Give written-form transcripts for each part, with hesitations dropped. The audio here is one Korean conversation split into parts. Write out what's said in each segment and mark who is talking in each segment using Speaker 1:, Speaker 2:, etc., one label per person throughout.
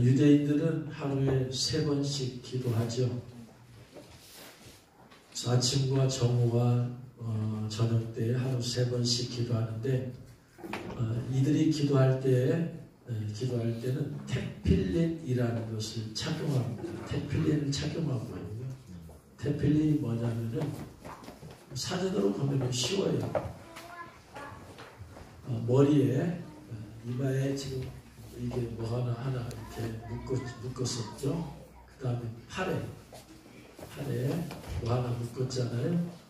Speaker 1: 유대인들은 하루에 3번씩 기도하죠. 아침과 정오와 저녁 때에 하루 3번씩 기도하는데 이들이 기도할 때는 테필린이라는 것을 착용합니다. 테필린을 착용하고요. 테필린이 뭐냐면은 사진으로 보면 쉬워요. 머리에 이마에 지금 이게 뭐 하나 이렇게 묶었었죠. 그 다음에 팔에 뭐 하나 묶었잖아요.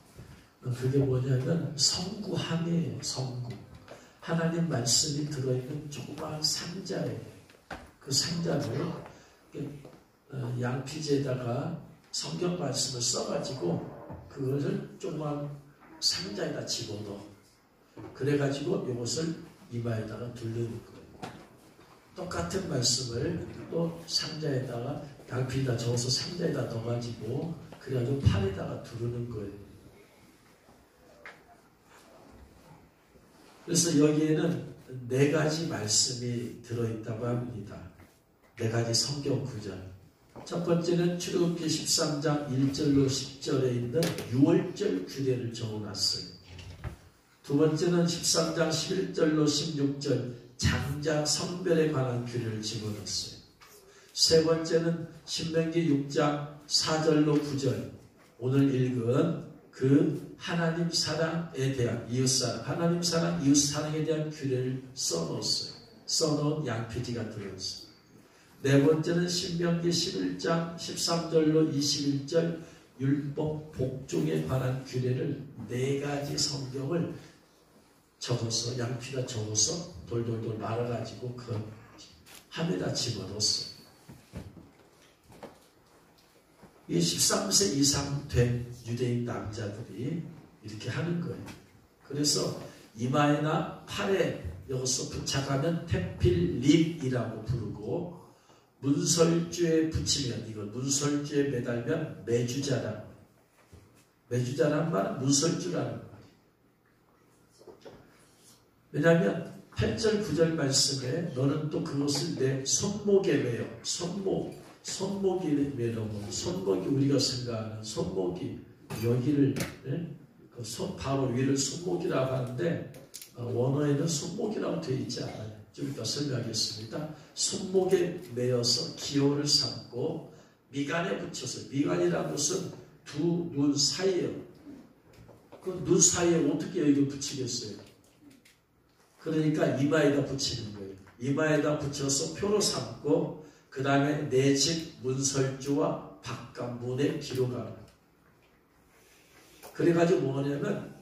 Speaker 1: 그게 뭐냐면 성구함이에요. 성구. 하나님 말씀이 들어있는 조그마한 상자예요. 그 상자를 양피지에다가 성경 말씀을 써가지고 그것을 조그마한 상자에다 집어넣어. 그래가지고 이것을 이마에다가 두르는 거예요. 똑같은 말씀을 또 상자에다가 양피에다 적어서 상자에다 넣어가지고 그래가지고 팔에다가 두르는 거예요. 그래서 여기에는 4가지 말씀이 들어있다고 합니다. 4가지 성경 구절. 첫 번째는 출애굽기 13장 1절로 10절에 있는 6월절 규례를 적어놨어요. 두 번째는 13장 11절로 16절 장자 성별에 관한 규례를 집어넣었어요. 세 번째는 신명기 6장 4절로 9절 오늘 읽은 그 하나님 사랑에 대한 이웃사랑, 하나님 사랑, 이웃사랑에 대한 규례를 써놓았어요. 써놓은 양피지가 들어있어요. 네 번째는 신명기 11장 13절로 21절 율법 복종에 관한 규례를 4가지 성경을 적어서 양피에다 적어서 돌돌돌 말아가지고 그 함에다 집어넣었어요. 이 13세 이상 된 유대인 남자들이 이렇게 하는 거예요. 그래서 이마에나 팔에 여기서 부착하면 테필립이라고 부르고 문설주에 붙이면 이걸 문설주에 매달면 매주자란 말은 문설주라는 말이에요. 왜냐하면 8절 9절 말씀에 너는 또 그것을 내 손목에 매여 손목이 매너고 손목이 우리가 생각하는 손목이 여기를 바로 위를 손목이라고 하는데 원어에는 손목이라고 되어 있지 않아요. 좀 이따 설명하겠습니다. 손목에 매어서 기호를 삼고 미간에 붙여서 미간이라는 것은 두 눈 사이에요. 그 눈 사이에 어떻게 여기 붙이겠어요? 그러니까 이마에다 붙이는 거예요. 이마에다 붙여서 표로 삼고 그 다음에 내 집 문설주와 바깥문에 기록하는. 그래가지고 뭐냐면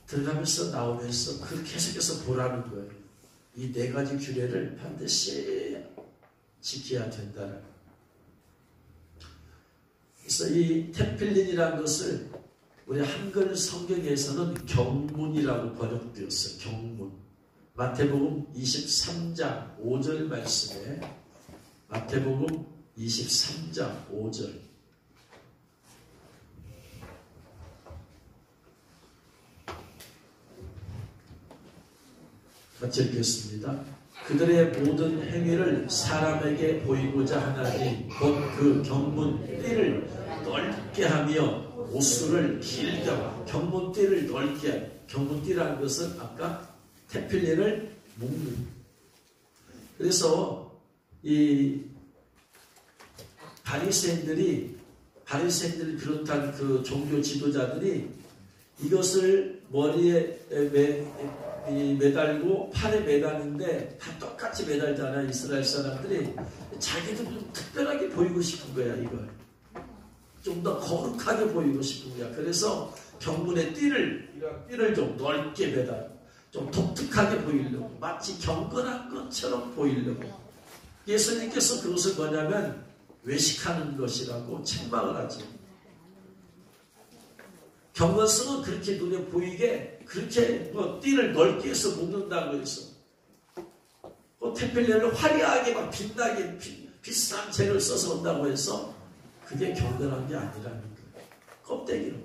Speaker 1: 들어가면서 나오면서 그 계속해서 보라는 거예요. 이 4가지 규례를 반드시 지켜야 된다는. 그래서 이 테필린이라는 것을 우리 한글 성경에서는 경문이라고 번역되었어요. 경문. 마태복음 23장 5절 말씀에 마태복음 23장 5절 같이 읽겠습니다. 그들의 모든 행위를 사람에게 보이고자 하나니 곧 그 경문띠를 넓게 하며 옷수를 길게 하고 경문띠를 넓게 하고 경문띠라는 것은 아까 테필린을 묶는. 그래서 이 바리새인들이 비롯한 그 종교 지도자들이 이것을 머리에 매달고 팔에 매다는데 다 똑같이 매달잖아요. 이스라엘 사람들이. 자기도 좀 특별하게 보이고 싶은 거야. 이걸 좀 더 거룩하게 보이고 싶은 거야. 그래서 경문의 띠를 좀 넓게 매달고 좀 독특하게 보이려고, 마치 경건한 것처럼 보이려고. 예수님께서 그것을 뭐냐면 외식하는 것이라고 책망을 하지. 경건성은 그렇게 눈에 보이게 그렇게 띠를 넓게 해서 묶는다고 해서 테필린을 화려하게 막 빛나게 비싼 재를 써서 온다고 해서 그게 경건한 게 아니라는 거예요. 껍데기로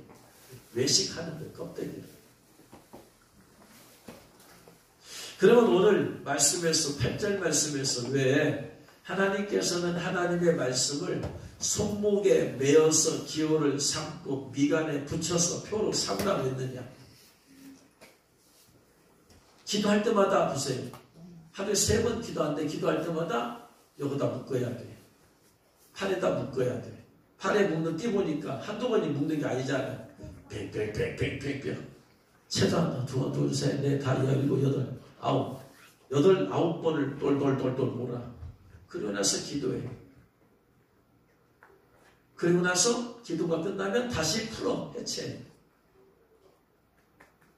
Speaker 1: 외식하는 거예요. 껍데기로. 그러면 오늘 말씀에서 8절 말씀에서 왜 하나님께서는 하나님의 말씀을 손목에 메어서 기호를 삼고 미간에 붙여서 표로 삼으라고 했느냐. 기도할 때마다 보세요. 하루에 3번 기도하는데 기도할 때마다 여기다 묶어야 돼. 팔에다 묶어야 돼. 팔에 묶는 띠 보니까 한두 번이 묶는 게 아니잖아요. 뺑뺑뺑뺑뺑뺑. 최소한 두, 둘, 셋, 넷, 다섯, 일곱, 여덟, 아홉. 9번을 똘똘똘똘 몰아. 그리고 나서 기도해. 그리고 나서 기도가 끝나면 다시 풀어. 해체.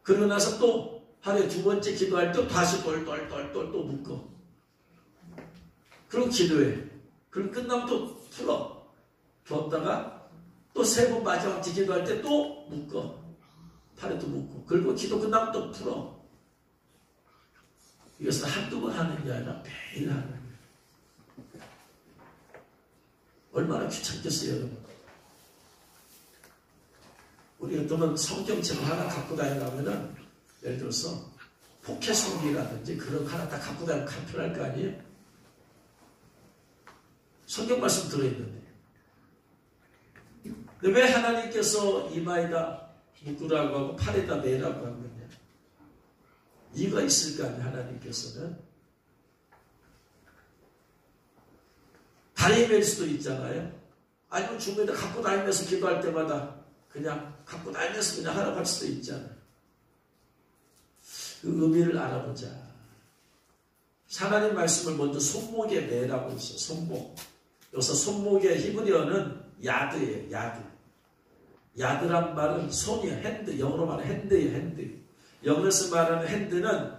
Speaker 1: 그리고 나서 또 하루에 2번째 기도할 때 다시 똘똘똘똘 또 묶어. 그리고 기도해. 그리고 끝나면 또 풀어. 뒀다가 또 3번 마지막 기도할 때 또 묶어. 팔에도 묶고. 그리고 기도 끝나면 또 풀어. 이것은 한두 번 하는 게 아니라 매일 하는 거예요. 얼마나 귀찮겠어요, 여러분. 우리 어떤 성경책 하나 갖고 다니려면은 예를 들어서 포켓송기라든지 그런 거 하나 딱 갖고 다니면 간편할 거 아니에요? 성경 말씀 들어있는데. 근데 왜 하나님께서 이마에다 묶으라고 하고 팔에다 매라고 한 거냐? 이유가 있을 거 아니에요, 하나님께서는. 다리에 맬 수도 있잖아요. 아니면 중간에 갖고 다니면서 기도할 때마다 그냥 갖고 다니면서 그냥 하라고 할 수도 있잖아요. 그 의미를 알아보자. 하나님 말씀을 먼저 손목에 매라고 있어요. 손목. 여기서 손목의 히브리어는 야드예요. 야드. 야드란 말은 손이에요. 핸드. 영어로 말하면 핸드예요. 핸드. 영어에서 말하는 핸드는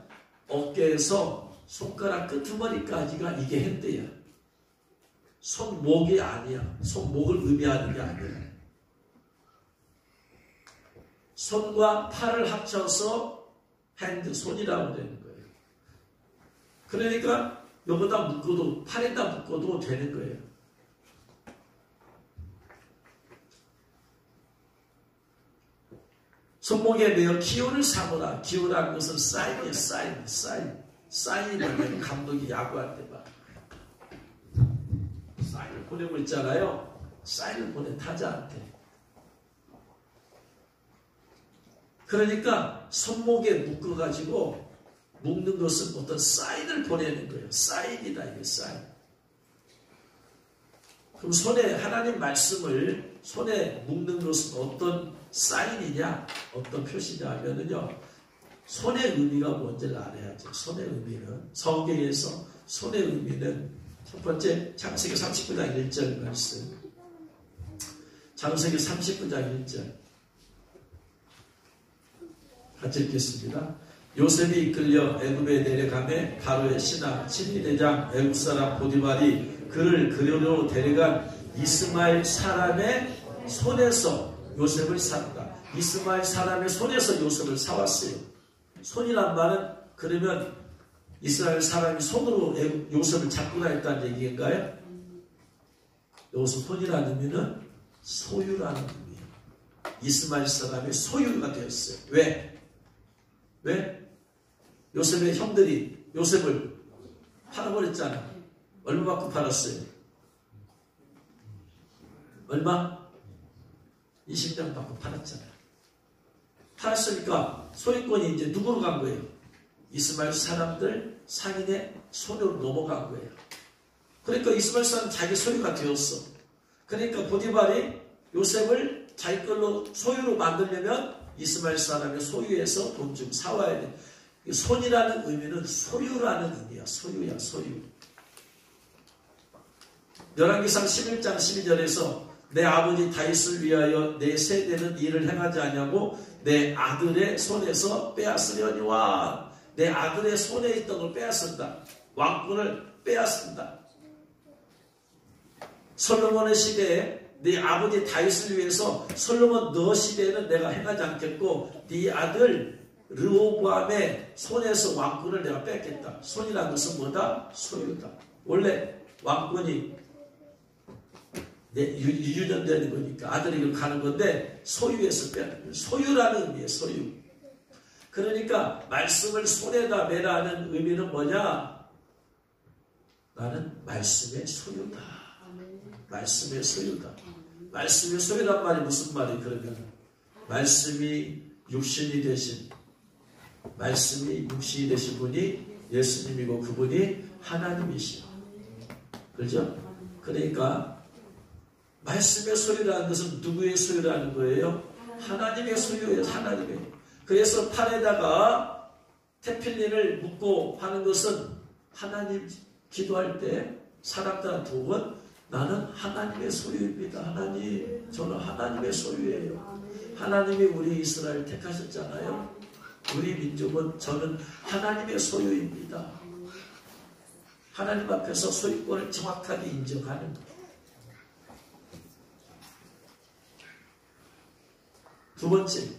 Speaker 1: 어깨에서 손가락 끄트머리까지가 이게 핸드야. 손목이 아니야. 손목을 의미하는 게 아니야. 손과 팔을 합쳐서 핸드, 손이라고 되는 거예요. 그러니까 여기다 묶어도, 팔에다 묶어도 되는 거예요. 손목에 매어 기호를 삼으라. 기호라는 것은 사인이에요. 사인이라는 감독이 야구할 때 봐. 사인을 보내고 있잖아요. 사인을 보내 타자한테. 그러니까 손목에 묶어가지고 묶는 것은 어떤 사인을 보내는 거예요. 사인이다, 이게 사인. 그럼 손에 하나님 말씀을 손에 묶는 것은 어떤 사인이냐, 어떤 표시냐 하면은요, 손의 의미가 뭔지를 알아야죠. 손의 의미는 성경에서 손의 의미는 첫 번째 창세기 39장 1절 말씀. 창세기 39장 1절. 같이 읽겠습니다. 요셉이 이끌려 애굽에 내려가매 바로의 신하 친위대장 애굽 사람 보디발이 그를 그리로 데려간 이스마엘 사람의 손에서 요셉을 샀다. 이스마엘 사람의 손에서 요셉을 사왔어요. 손이란 말은 그러면 이스라엘 사람이 손으로 요셉을 잡고 다녔다는 얘기인가요? 여기서 손이라는 의미는 소유라는 의미예요. 이스마엘 사람의 소유가 되었어요. 왜? 요셉의 형들이 요셉을 팔아버렸잖아. 얼마 받고 팔았어요? 얼마? 20년 받고 팔았잖아. 팔았으니까 소유권이 이제 누구로 간 거예요? 이스마엘 사람들 상인의 손으로 넘어간 거예요. 그러니까 이스마엘 사람은 자기 소유가 되었어. 그러니까 보디발이 요셉을 자기 걸로 소유로 만들려면 이스마엘 사람의 소유에서 돈 좀 사와야 돼. 손이라는 의미는 소유라는 의미야. 소유야, 소유. 열왕기상 11장 12절에서 내 아버지 다윗을 위하여 내 세대는 일을 행하지 아니하고 내 아들의 손에서 빼앗으려니와. 내 아들의 손에 있던 걸 빼앗는다. 왕권을 빼앗는다. 솔로몬의 시대에 네 아버지 다윗을 위해서 솔로몬 너 시대에는 내가 행하지 않겠고 네 아들 르호보암의 손에서 왕권을 내가 뺏겠다. 손이라는 것은 뭐다? 소유다. 원래 왕권이 유전되는 거니까 아들이 가는 건데 소유에서 빼는 소유라는 의미예요. 소유. 그러니까 말씀을 손에다 매라는 의미는 뭐냐? 나는 말씀의 소유다. 말씀의 소유다. 말씀의 소유란 말이 무슨 말이 그러면 말씀이 육신이 되신 분이 예수님이고 그분이 하나님이시오. 그렇죠? 그러니까 말씀의 소유라는 것은 누구의 소유라는 거예요? 하나님의 소유예요. 하나님의. 그래서 팔에다가 테필린을 묶고 하는 것은 하나님 기도할 때 사람들한테 혹은 나는 하나님의 소유입니다. 하나님, 저는 하나님의 소유예요. 하나님이 우리 이스라엘 택하셨잖아요. 우리 민족은 저는 하나님의 소유입니다. 하나님 앞에서 소유권을 정확하게 인정하는 거예요. 두 번째,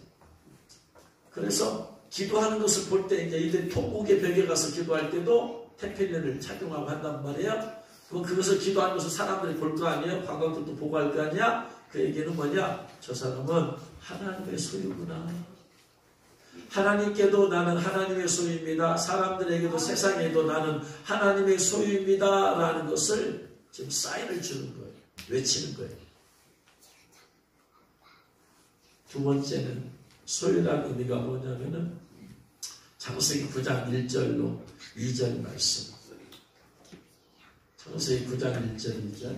Speaker 1: 그래서 기도하는 것을 볼 때 이제 이들이 통곡의 벽에 가서 기도할 때도 테필린을 착용하고 한단 말이에요. 그것을 기도하는 것을 사람들이 볼 거 아니에요? 관광객도 보고 할 거 아니야? 그 얘기는 뭐냐? 저 사람은 하나님의 소유구나. 하나님께도 나는 하나님의 소유입니다. 사람들에게도 세상에도 나는 하나님의 소유입니다. 라는 것을 지금 사인을 주는 거예요. 외치는 거예요. 두 번째는 소유라는 의미가 뭐냐면은 창세기 9장 1절로 2절 말씀. 창세기 9장 1절 2절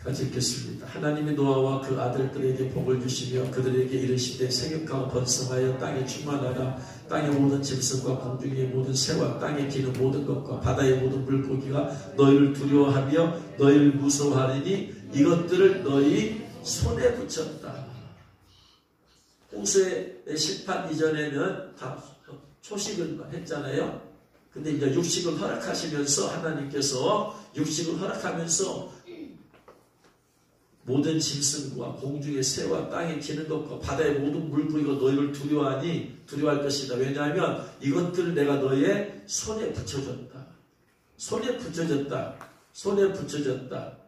Speaker 1: 같이 읽겠습니다. 하나님이 노아와 그 아들들에게 복을 주시며 그들에게 이르시되 생육하고 번성하여 땅에 충만하라. 땅의 모든 짐승과 공중의 모든 새와 땅에 기는 모든 것과 바다의 모든 물고기가 너희를 두려워하며 너희를 무서워하리니 이것들을 너희 손에 붙였다. 홍수의 심판 이전에는 다 초식을 했잖아요. 근데 이제 육식을 허락하시면서 하나님께서 육식을 허락하면서 모든 짐승과 공중의 새와 땅에 기는 것과 바다의 모든 물고기가 너희를 두려워할 것이다. 왜냐하면 이것들을 내가 너희의 손에 붙여줬다. 손에 붙여줬다. 손에 붙여줬다.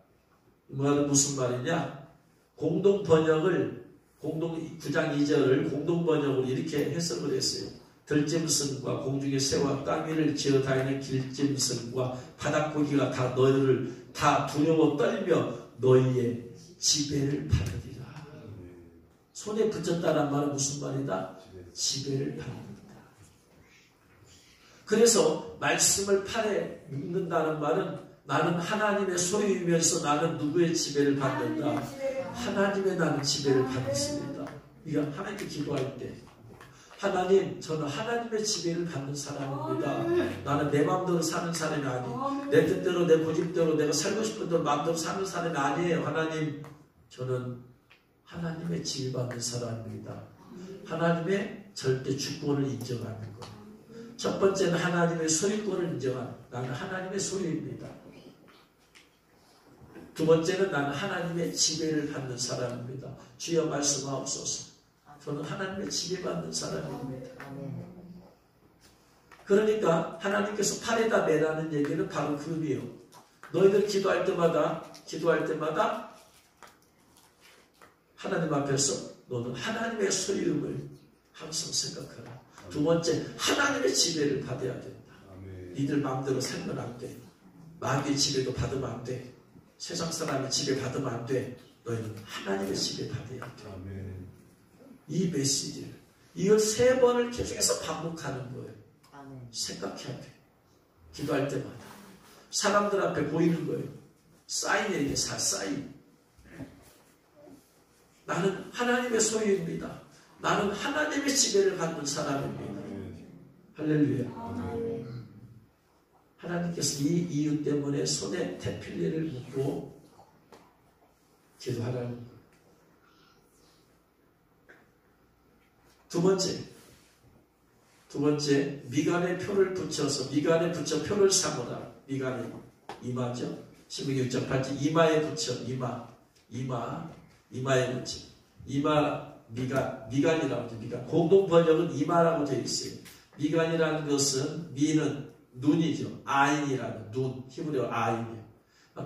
Speaker 1: 이 말은 무슨 말이냐? 공동 번역을 9장 2절을 공동 번역으로 이렇게 해석을 했어요. 들짐승과 공중의 새와 땅 위를 기어다니는 길짐승과 바닷고기가 다 너희를 다 두려워 떨며 너희의 지배를 받으리라. 손에 붙였다는 말은 무슨 말이다? 지배를 받는다. 그래서 말씀을 팔에 묶는다는 말은 나는 하나님의 소유이면서 나는 누구의 지배를 받는다? 하나님의 나는 지배를 받습니다. 이게 하나님께 기도할 때 하나님, 저는 하나님의 지배를 받는 사람입니다. 나는 내 마음대로 사는 사람이 아니에요. 내 뜻대로, 내 고집대로, 내가 살고 싶은 대로 마음대로 사는 사람이 아니에요. 하나님, 저는 하나님의 지배받는 사람입니다. 하나님의 절대 주권을 인정하는 것. 첫 번째는 하나님의 소유권을 인정하는 것. 나는 하나님의 소유입니다. 두 번째는 나는 하나님의 지배를 받는 사람입니다. 주여 말씀하옵소서. 저는 하나님의 지배받는 사람입니다. 그러니까 하나님께서 팔에다 매라는 얘기는 바로 그 의미예요. 너희들 기도할 때마다 하나님 앞에서 너는 하나님의 소유임을 항상 생각하라. 두 번째, 하나님의 지배를 받아야 된다. 니들 마음대로 살면 안 돼. 마귀의 지배도 받으면 안 돼. 세상 사람의 지배 받으면 안 돼. 너희는 하나님의 지배 받아야 돼. 이 메시지를 이걸 3번을 계속해서 반복하는 거예요. 생각해야 돼. 기도할 때마다 사람들 앞에 보이는 거예요. 사인에게 사인. 나는 하나님의 소유입니다. 나는 하나님의 지배를 받는 사람입니다. 할렐루야. 하나님께서 이 이유 때문에 손에 테필린을 묶고 기도하라는 거예요. 두 번째, 미간에 표를 붙여서 미간에 붙여 표를 삼으라. 미간에 이마죠. 신명기 6장 8절 이마에 붙여 이마에 붙여 미간이라고 하죠. 미간. 공동 번역은 이마라고 되어 있어요. 미간이라는 것은 미는 눈이죠. 아인이라는 눈. 히브리어 아인이에요.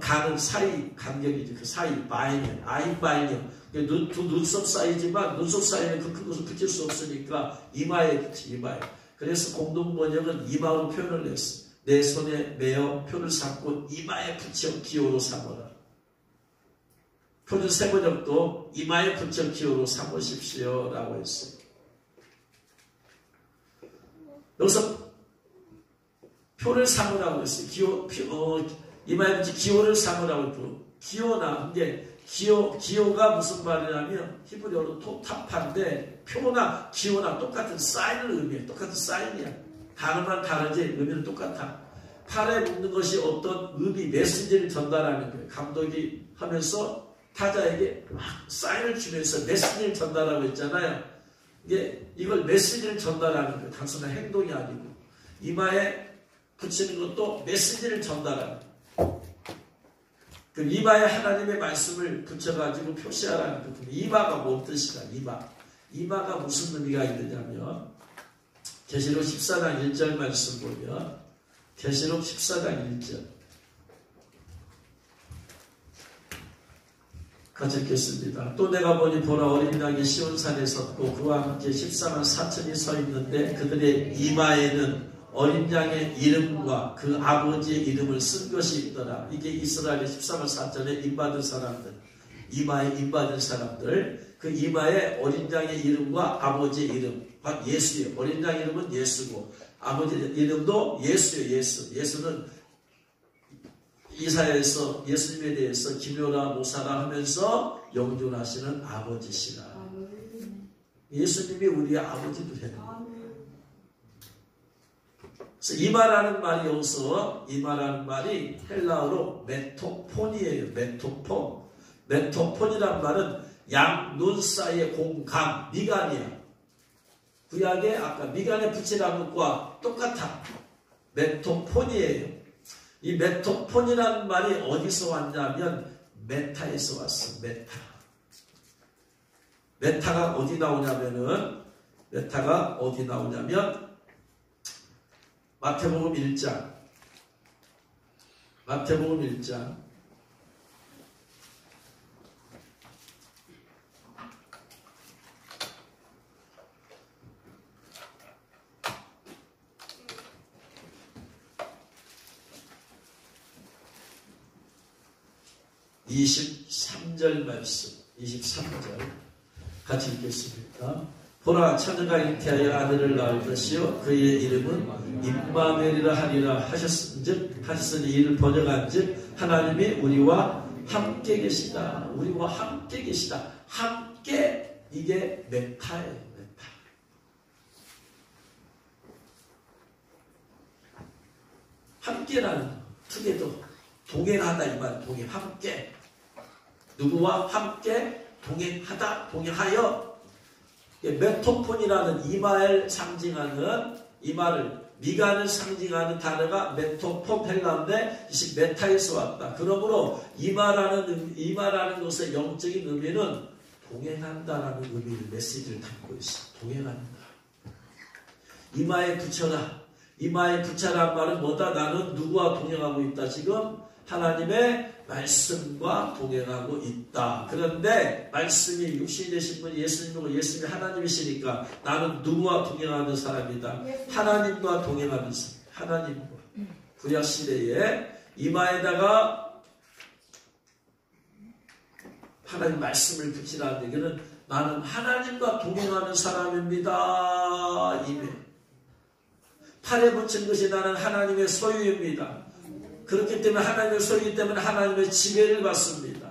Speaker 1: 간은 사이 간격이죠. 그 사이 아인바인이요. 두 눈썹 사이지만 눈썹 사이에 그 큰 것을 붙일 수 없으니까 이마에 붙이 이마에. 그래서 공동 번역은 이마로 표현을 했어요. 내 손에 매어 표를 삼고 이마에 붙여 기호로 삼어라. 표준 세번역도 이마에 붙여 기호로 삼으십시오 라고 했어요. 여기서 표를 삼으라고 했어요. 이마에 붙여 기호를 삼으라고 했고, 기호나 이게 기호가 무슨 말이냐면 히브리어로 토타파인데 표나 기호나 똑같은 사인을 의미해. 똑같은 사인이야. 단어만 다르지 의미는 똑같아. 팔에 묶는 것이 어떤 의미, 메시지를 전달하는 거예요. 감독이 하면서 타자에게 막 사인을 주면서 메시지를 전달하고 있잖아요. 이걸 메시지를 전달하는 거예요. 단순한 행동이 아니고. 이마에 붙이는 것도 메시지를 전달하는 거예요. 그 이마에 하나님의 말씀을 붙여가지고 표시하라는 거예요. 이마가 뭔 뜻이다. 이마가 무슨 의미가 있느냐면 계시록 14장 1절 말씀 보면 계시록 14장 1절 같이 읽겠습니다. 또 내가 보니 보라 어린 양이 시온산에 섰고 그와 함께 14만 4천이 서 있는데 그들의 이마에는 어린 양의 이름과 그 아버지의 이름을 쓴 것이 있더라. 이게 이스라엘의 14만 4천에 임받은 사람들, 이마에 임받은 사람들, 그 이마에 어린 양의 이름과 아버지의 이름, 예수예요. 어린 양 이름은 예수고 아버지 이름도 예수예요. 예수는 이사야에서 예수님에 대해서 기묘라 모사라 하면서 영존하시는 아버지시라. 예수님이 우리의 아버지도 되는 거예요. 그래서 이마라는 말이 여기서 이마라는 말이 헬라어로 메토폰이에요. 메토폰이란 말은 양 눈 사이의 공간, 미간이야. 구약에 아까 미간에 붙이라는 것과 똑같아. 메토폰이에요. 이 메토폰이라는 말이 어디서 왔냐면 메타에서 왔어. 메타가 어디 나오냐면 마태복음 1장 23절 말씀, 23절 같이 읽겠습니다. 보라 처녀가 잉태하여 아들을 낳을 것이요 그의 이름은 임마누엘이라 하리라 하셨으니 이를 번역한즉 하나님이 우리와 함께 계시다. 우리와 함께 계시다. 함께, 이게 메타예요. 메타. 함께라는 투게더, 동행하다 이 말. 함께. 누구와 함께 동행하다, 동행하여. 메토폰이라는 이마를 상징하는, 이마를, 미간을 상징하는 단어가 메토폰 헬라인데 이것이 메타에서 왔다. 그러므로 이마라는 것의 영적인 의미는 동행한다라는 의미를, 메시지를 담고 있어. 동행한다. 이마에 붙여라. 이마에 붙여라는 말은 뭐다? 나는 누구와 동행하고 있다. 지금 하나님의 말씀과 동행하고 있다. 그런데 말씀이 육신이 되신 분이 예수님이고 예수님이 하나님이시니까 나는 누구와 동행하는 사람이다. 하나님과 동행하는 사람. 하나님과. 구약시대에 이마에다가 하나님 말씀을 붙이라는 얘기는 나는 하나님과 동행하는 사람입니다. 이메. 팔에 붙인 것이 나는 하나님의 소유입니다. 그렇기 때문에 하나님의 소유이기 때문에 하나님의 지배를 받습니다.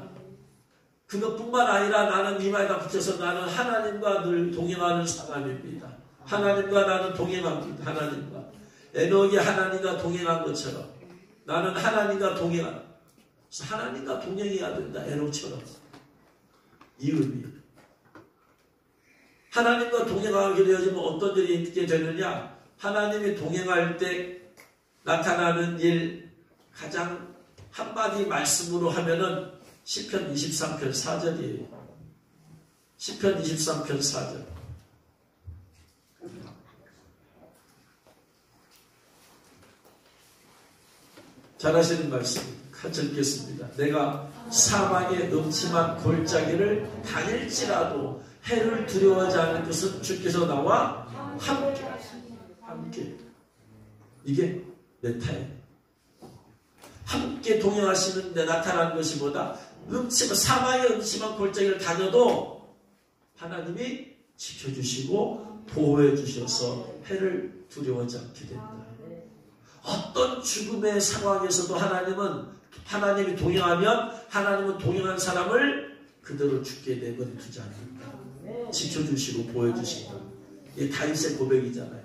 Speaker 1: 그것뿐만 아니라 나는 이마에다 붙여서 나는 하나님과 늘 동행하는 사람입니다. 하나님과 나는 동행합니다. 하나님과. 에녹이 하나님과 동행한 것처럼 나는 하나님과 동행한다. 하나님과 동행해야 된다. 에녹처럼. 이 의미. 하나님과 동행하게 되어지면 어떤 일이 있게 되느냐? 하나님이 동행할 때 나타나는 일, 가장 한마디 말씀으로 하면은 시편 23편 4절이에요. 시편 23편 4절. 잘하시는 말씀입니다. 같이 읽겠습니다. 내가 사망의 음침한 골짜기를 다닐지라도 해를 두려워하지 않을 것은 주께서 나와 함께. 이게 메타예요. 함께 동행하시는데 나타나는 것이 보다 사망의 음침한 골짜기를 다녀도 하나님이 지켜주시고 보호해 주셔서 해를 두려워하지 않게 된다. 어떤 죽음의 상황에서도 하나님이 동행하면 하나님은 동행한 사람을 그대로 죽게 내버려 두지 않는다. 지켜주시고 보호해주신다. 이게 다윗의 고백이잖아요.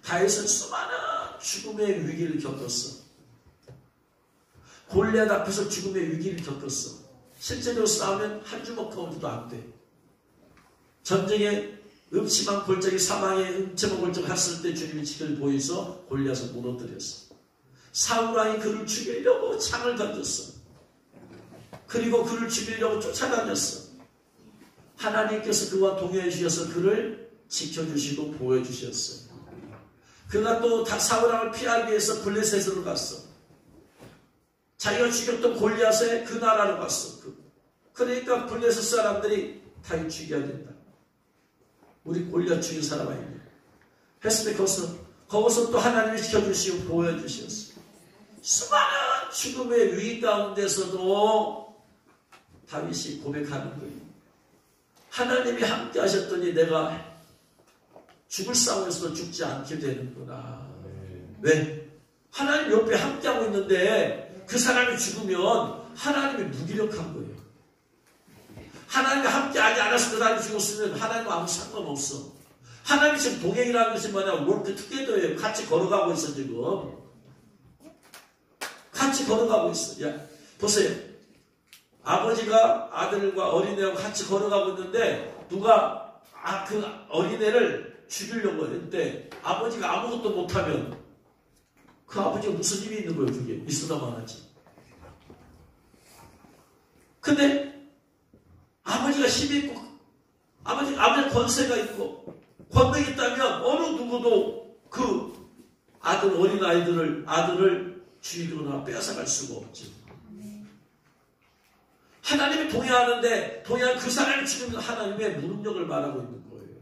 Speaker 1: 다윗은 수많은 죽음의 위기를 겪었어. 골리앗 앞에서 죽음의 위기를 겪었어. 실제로 싸우면 한 주먹 가운데도 안 돼. 전쟁에 음침한 골짜기 사망의 음침한 골짜기 갔을 때 주님이 지켜를 보여서 골리앗을 무너뜨렸어. 사울왕이 그를 죽이려고 창을 던졌어. 그리고 그를 죽이려고 쫓아다녔어. 하나님께서 그와 동행해 주셔서 그를 지켜주시고 보호해 주셨어요. 그가 또 사울왕을 피하기 위해서 블레셋으로 갔어. 자기가 죽였던 골리앗의 그 나라로 갔어. 그러니까 블레셋 사람들이 다윗 죽여야 된다. 우리 골리앗 죽인 사람 아니냐. 했을 때 거기서 또 하나님이 지켜주시고 보호해 주셨어. 수많은 죽음의 위기 가운데서도 다윗이 고백하는 거예요. 하나님이 함께 하셨더니 내가 죽을 상황에서도 죽지 않게 되는구나. 왜? 하나님 옆에 함께하고 있는데 그 사람이 죽으면 하나님이 무기력한 거예요. 하나님이 함께하지 않았을 때 사람이 죽었으면 하나님과 아무 상관없어. 하나님이 지금 동행이라는 것이 뭐냐, 월크 투게더예요. 같이 걸어가고 있어. 지금 같이 걸어가고 있어. 야, 보세요. 아버지가 아들과 어린애하고 같이 걸어가고 있는데 누가 그 어린애를 죽이려고 했는데 아버지가 아무것도 못하면 그 아버지가 무슨 힘이 있는 거예요. 그게 있으나만 하지. 근데 아버지가 힘이 있고 아버지가 권세가 있고 권능이 있다면 어느 누구도 그 아들을 죽이거나 빼앗아갈 수가 없지. 하나님이 동행하는데 동행한 그 사람을 죽이는 하나님의 무능력을 말하고 있는 거예요.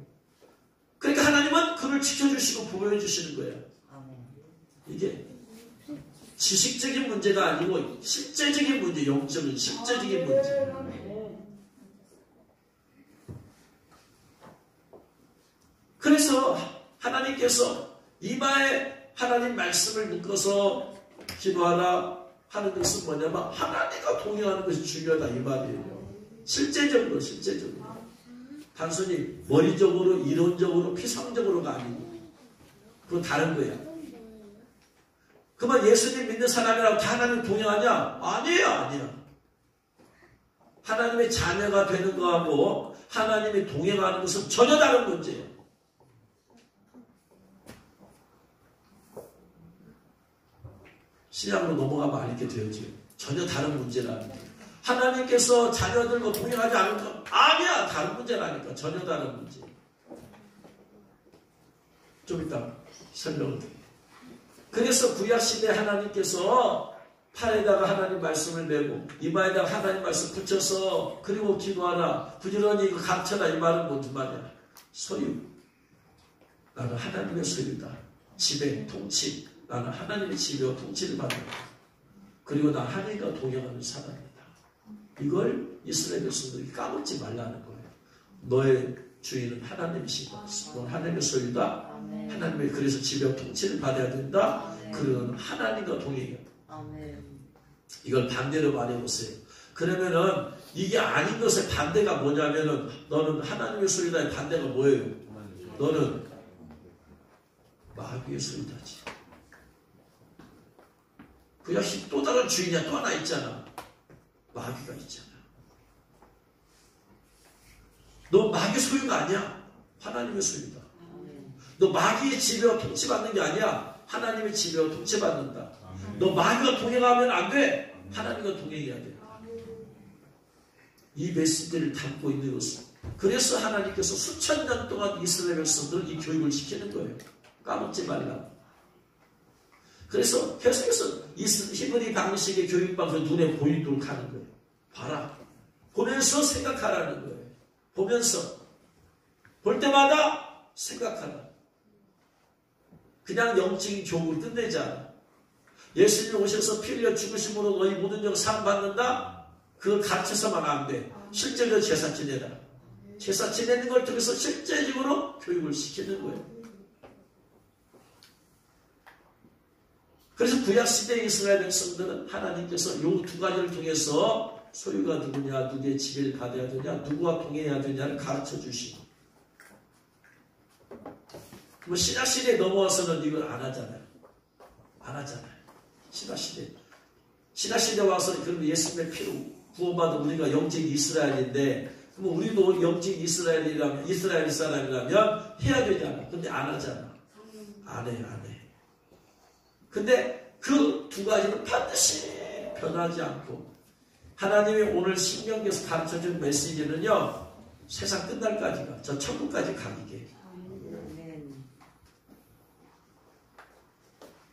Speaker 1: 그러니까 하나님은 그를 지켜주시고 보호해 주시는 거예요. 이게 지식적인 문제가 아니고 실제적인 문제, 영적인 실제적인 문제. 그래서 하나님께서 이마에 하나님 말씀을 묶어서 기도하라 하는 것은 뭐냐면 하나님과 동행하는 것이 중요하다 이 말이에요. 실제적으로 단순히 머리적으로 이론적으로 피상적으로가 아니고 그건 다른 거야. 그만 예수님 믿는 사람이라고 다 하나님 동행하냐? 아니야. 하나님의 자녀가 되는 거하고 하나님이 동행하는 것은 전혀 다른 문제예요. 신약으로 넘어가면 알게 되어져요. 전혀 다른 문제라는 거예요. 하나님께서 자녀들과 동행하지 않을까? 아니야. 다른 문제라니까. 전혀 다른 문제. 좀 이따 설명을 드릴게요. 그래서 구약시대 하나님께서 팔에다가 하나님 말씀을 메고 이마에다가 하나님 말씀 붙여서 그리고 기도하라. 부지런히 감춰라. 이 말은 무슨 말이야? 소유. 나는 하나님의 소유다. 지배, 통치. 나는 하나님의 지배와 통치를 받는다. 그리고 나 하나님과 동행하는 사람이다. 이걸 이스라엘 백성들이 까먹지 말라는 거예요. 너의 주인은 하나님이시다. 넌 하나님의 소유다. 하나님의 그래서 지배와 통치를 받아야 된다. 그리고 하나님과 동행해야 된다. 이걸 반대로 말해보세요. 그러면은 이게 아닌 것의 반대가 뭐냐면은 너는 하나님의 소유다의 반대가 뭐예요? 너는 마귀의 소유다지. 그 역시 또 다른 주인이야. 또 하나 있잖아. 마귀가 있잖아. 너 마귀 소유가 아니야. 하나님의 소유다. 너 마귀의 지배와 통치받는 게 아니야. 하나님의 지배와 통치받는다. 너 마귀가 동행하면 안 돼. 하나님과 동행해야 돼. 이 메시지를 담고 있는 것은 그래서 하나님께서 수천 년 동안 이스라엘 백성들을 이 교육을 시키는 거예요. 까먹지 말라. 그래서 계속해서 히브리 방식의 교육 방송 눈에 보이도록 하는 거예요. 봐라. 보면서 생각하라는 거예요. 보면서 볼 때마다 생각하라. 그냥 영적인 교육을 끝내지 않아. 예수님이 오셔서 피 흘려 죽으심으로 너희 모든 영 상 받는다? 그거 가르쳐서만 안 돼. 실제로 제사 지내라. 제사 지내는 걸 통해서 실제적으로 교육을 시키는 거예요. 그래서 구약시대 이스라엘 백성들은 하나님께서 이 두 가지를 통해서 소유가 누구냐, 누구의 지배를 받아야 되냐, 누구와 동행해야 되냐를 가르쳐 주시고, 뭐 신약시대에 넘어와서는 이걸 안 하잖아요. 안 하잖아요. 신약시대 와서 그럼 예수님의 피로 구원받은 우리가 영적 이스라엘인데, 그럼 우리도 영적 이스라엘 사람이라면 해야 되잖아. 근데 안 하잖아. 안 해. 근데 그 두 가지는 반드시 변하지 않고, 하나님이 오늘 신명기에서 가르쳐준 메시지는요, 세상 끝날까지가, 저 천국까지 가기게.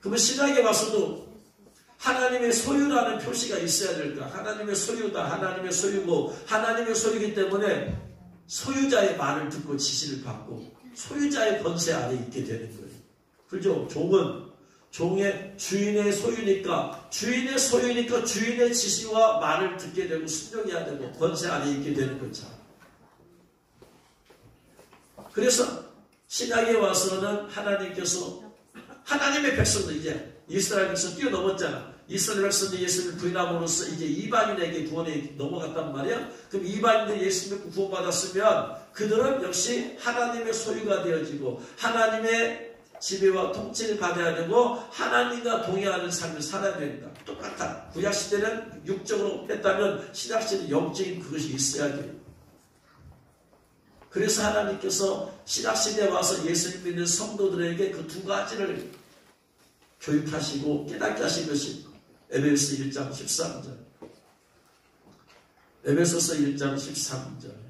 Speaker 1: 그러면 신약에 와서도 하나님의 소유라는 표시가 있어야 될까? 하나님의 소유다, 하나님의 소유고, 하나님의 소유이기 때문에 소유자의 말을 듣고 지시를 받고 소유자의 권세 아래 있게 되는 거예요. 그죠? 종은 종의 주인의 소유니까 주인의 지시와 말을 듣게 되고 순종해야 되고 권세 안에 있게 되는 거죠. 그래서 신약에 와서는 하나님께서 하나님의 백성들, 이제 이스라엘 백성 뛰어넘었잖아. 이스라엘 백성들이 예수님을 부인함으로써 이제 이방인에게 구원에 넘어갔단 말이야. 그럼 이방인들이 예수 믿고 구원받았으면 그들은 역시 하나님의 소유가 되어지고 하나님의 지배와 통치를 받아야 되고 하나님과 동행하는 삶을 살아야 된다. 똑같아. 구약시대는 육적으로 했다면 신약시대는 영적인 그것이 있어야 돼요. 그래서 하나님께서 신약시대에 와서 예수님 믿는 성도들에게 그 두 가지를 교육하시고 깨닫게 하신 것이 에베소서 1장 13절. 에베소서 1장 13절.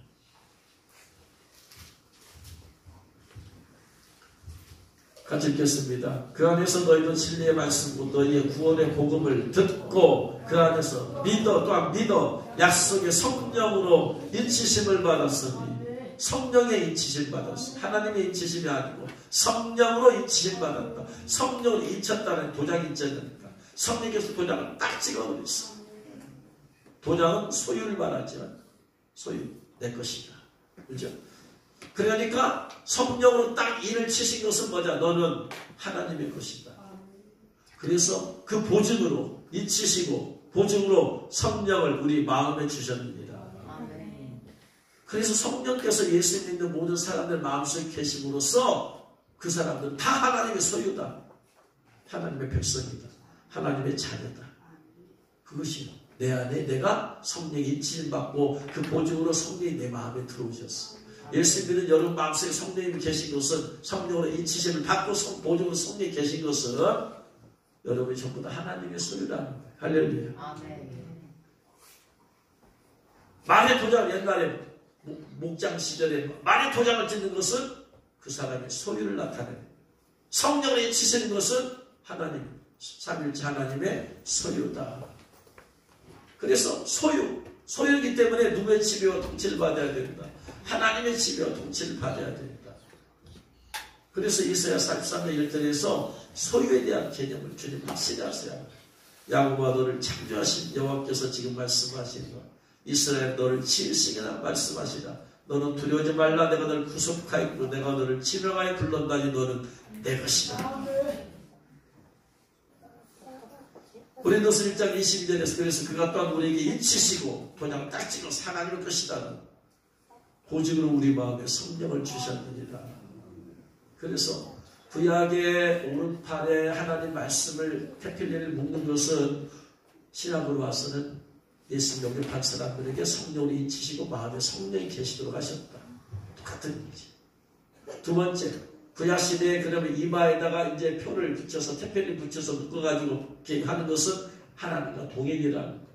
Speaker 1: 같이 읽겠습니다. 그 안에서 너희도 진리의 말씀과 너희의 구원의 복음을 듣고 그 안에서 또한 믿어 약속의 성령으로 인치심을 받았으니, 성령의 인치심 받았어. 하나님의 인치심이 아니고 성령으로 인치심 받았다. 성령으로 인쳤다는 도장 인쳤다니까. 성령께서 도장을 딱 찍어버렸어. 도장은 소유를 말하지만 소유 내 것이다. 그렇죠? 그러니까 성령으로 딱 일을 치신 것은 뭐냐? 너는 하나님의 것이다. 그래서 그 보증으로 인치시고 보증으로 성령을 우리 마음에 주셨습니다. 그래서 성령께서 예수 믿는 모든 사람들 마음속에 계심으로써 그 사람들은 다 하나님의 소유다. 하나님의 백성이다. 하나님의 자녀다. 그것이 내 안에 내가 성령의 인치심 받고 그 보증으로 성령이 내 마음에 들어오셨어. 예수 믿는 여러분 마음속에 성령님이 계신 것은, 성령으로 인치심을 받고 보증으로 성령이 계신 것은 여러분이 전부 다 하나님의 소유라는 거예요. 할렐루야. 아멘. 말의 도장, 옛날에 목장 시절에 말의 도장을 찍는 것은 그 사람의 소유를 나타내요. 성령으로 인치시는 것은 하나님, 삼위일체 하나님의 소유다. 그래서 소유이기 때문에 누구의 지배와 통치를 받아야 된다. 하나님의 지배와 통치를 받아야 된다. 그래서 이사야 43장 1절에서 소유에 대한 개념을 주님 확실히 하세요. 야곱아 너를 창조하신 여호와께서 지금 말씀하시는 것, 이스라엘 너를 지으시기나 말씀하시라. 너는 두려워하지 말라. 내가 너를 구속하였고 내가 너를 지명하여 불렀다니 너는 내 것이다. 고린도서 1장 22절에서 그래서 그가 또한 우리에게 인치시고 도장을 딱 찍어서 하나님의 것이다. 보증으로 우리 마음에 성령을 주셨느니라. 그래서 구약의 오른팔에 하나님 말씀을 태필리를 묶는 것은 신약으로 와서는 예수 영접한 사람들에게 성령을 인치시고 마음에 성령이 계시도록 하셨다. 똑같은 얘기지. 두 번째, 구약시대에 그러면 이마에다가 이제 표를 붙여서 태필리 붙여서 묶어가지고 하는 것은 하나님과 동행이라는 거.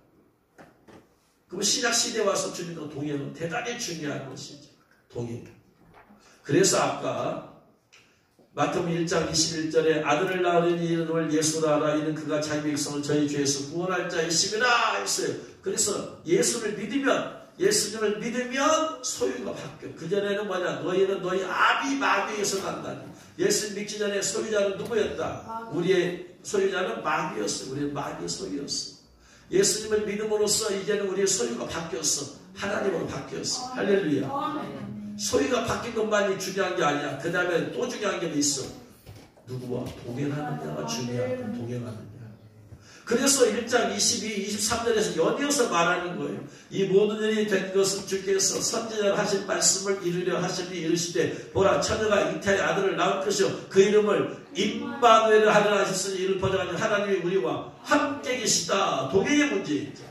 Speaker 1: 그럼 신약시대에 와서 주님과 동행은 대단히 중요한 것이죠. 동행. 그래서 아까 마태복음 1장 21절에 아들을 낳으니 이름을 예수라 하라. 이는 그가 자기 백성을 저희 죄에서 구원할 자이심이라 했어요. 그래서 예수님을 믿으면 소유가 바뀌어요. 그전에는 뭐냐? 너희는 너희 아비 마귀에서 난다니. 예수 믿기 전에 소유자는 누구였다? 우리의 소유자는 마귀였어요. 우리는 마귀의 소유였어. 예수님을 믿음으로써 이제는 우리의 소유가 바뀌었어. 하나님으로 바뀌었어. 할렐루야. 소유가 바뀐 것만이 중요한 게 아니야. 그 다음에 또 중요한 게 있어. 누구와 동행하느냐가 중요한 거. 동행하느냐. 그래서 1장 22, 23절에서 연이어서 말하는 거예요. 이 모든 일이 된 것은 주께서 선지자를 하신 말씀을 이루려 하시니 이르시되 보라 처녀가 잉태의 아들을 낳을 것이요 그 이름을 임마누엘을 하리라 하셨으니 이를 번역하는 하나님이 우리와 함께 계시다. 동행의 문제이죠.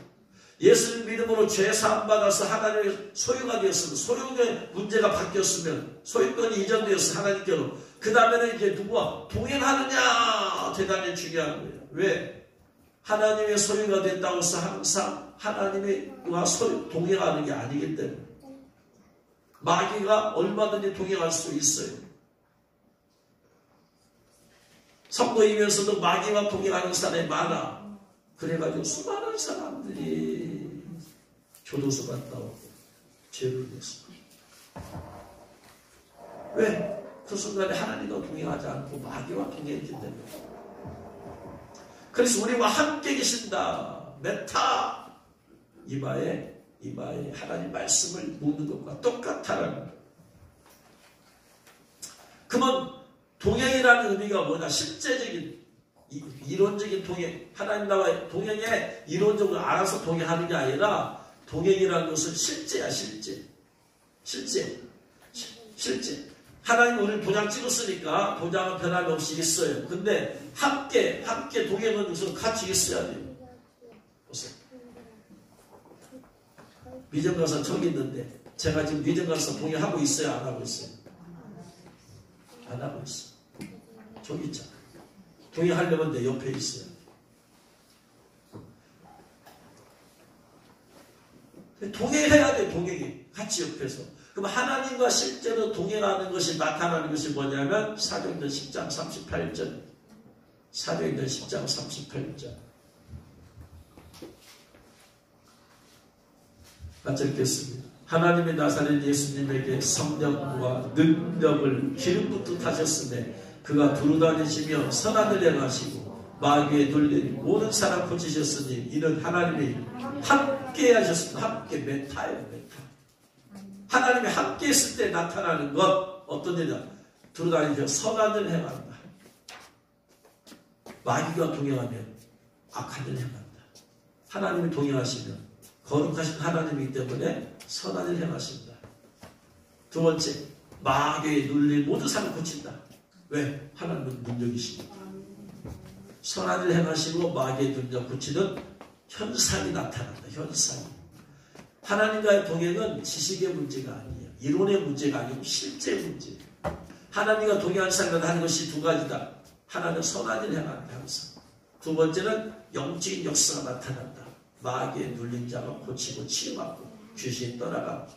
Speaker 1: 예수님 믿음으로 죄 사함 받아서 하나님의 소유가 되었으면 소유의 문제가 바뀌었으면 소유권이 이전되었어 하나님께로. 그 다음에는 이제 누구와 동행하느냐 대단히 중요한 거예요. 왜? 하나님의 소유가 됐다고 해서 항상 하나님과 동행하는 게 아니기 때문에 마귀가 얼마든지 동행할 수 있어요. 성도이면서도 마귀와 동행하는 사람이 많아. 그래가지고 수많은 사람들이 교도소 갔다 오고 죄를 냈어. 왜? 그 순간에 하나님과 동행하지 않고 마귀와 동행했기 때문에. 그래서 우리와 함께 계신다. 메타 이마에 하나님 말씀을 묻는 것과 똑같다라는 거예요. 그러면 동행이라는 의미가 뭐냐? 실제적인 이론적인 동행, 하나님 나와 동행에 이론적으로 알아서 동행하는 게 아니라 동행이라는 것은 실제야. 실제. 하나님 우리를 도장 찍었으니까 도장은 변함없이 있어요. 근데 함께 동행은 우선 같이 있어야 돼요. 보세요. 미정 가서 저기 있는데 제가 지금 미정 가서 동행하고 있어요? 안 하고 있어요? 안 하고 있어요. 저기 있잖아. 동행하려면 내 옆에 있어야 돼. 동행해야 돼. 동행이 같이 옆에서. 그럼 하나님과 실제로 동행하는 것이 나타나는 것이 뭐냐면 사도행전 10장 38절. 사도행전 10장 38절. 같이 읽겠습니다. 하나님의 나사렛 예수님에게 성령과 능력을 기름 붓듯 하셨으며 그가 두루다니시며 선한을 행하시고 마귀에 눌린 모든 사람 고치셨으니 이는 하나님이 함께 하셨습니다. 함께 메타예요. 메타. 하나님이 함께 있을 때 나타나는 것 어떤 일이냐? 두루다니며 선한 일 행한다. 마귀가 동행하면 악한 일 행한다. 하나님이 동행하시면 거룩하신 하나님이기 때문에 선한 일 행하신다. 두 번째, 마귀에 눌린 모든 사람을 고친다. 왜? 하나님은 능력이십니다. 선한 일 행하시고 마귀의 능력 고치는 현상이 나타난다. 현상이. 하나님과의 동행은 지식의 문제가 아니에요. 이론의 문제가 아니고 실제 문제예요. 하나님과 동행하는 사람과 하는 것이 두 가지다. 하나는 선한 일 행한다. 항상. 두 번째는 영적인 역사가 나타난다. 마귀에 눌린 자가 고치고 치유받고 귀신이 떠나가고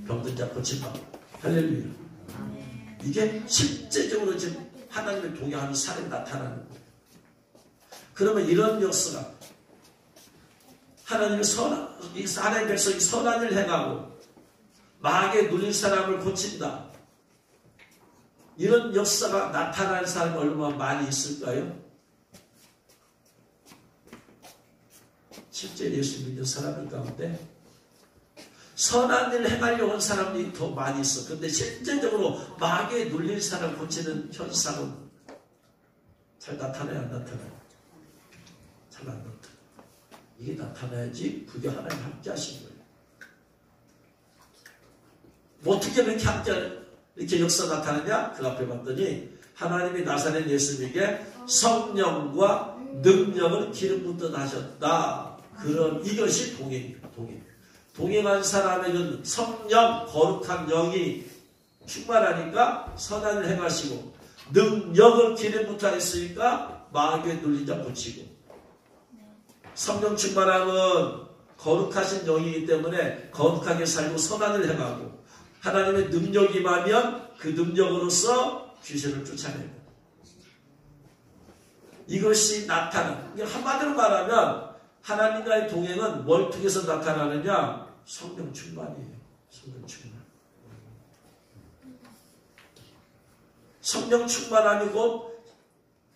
Speaker 1: 병든 자 고침받고. 할렐루야. 이게 실제적으로 지금 하나님의 동행하는 사람이 나타나는 거예요. 그러면 이런 역사가 하나님의 하나님의 백성이 선한 일을 행하고 마귀에 눌린 사람을 고친다. 이런 역사가 나타나는 사람이 얼마나 많이 있을까요? 실제 예수 믿는 사람들 가운데 선한 일을 행하려고 하는 사람들이 더 많이 있어. 그런데 실제적으로 마귀에 눌린 사람을 고치는 현상은 잘 나타나요? 안 나타나요? 잘 안 나타나요. 이게 나타나야지 그게 하나님 함께 하신 거예요. 뭐 어떻게 이렇게 함께 이렇게 역사 나타나냐? 그 앞에 봤더니 하나님이 나사렛 예수님에게 성령과 능력을 기름 붓듯 하셨다. 그런 이것이 동행입니다. 동행한 사람에게는 성령, 거룩한 영이 충만하니까 선한 일을 행하시고 능력을 기름 붓듯 했으니까 마귀에 눌린 자 고치고 성령 충만함은 거룩하신 영이기 때문에 거룩하게 살고 선한 일을 행하고 하나님의 능력이 임하면 그 능력으로서 귀신을 쫓아내고 이것이 나타나는 한마디로 말하면 하나님과의 동행은 뭘 통해서 나타나느냐? 성령 충만이에요. 성령 충만. 성령 충만함이 곧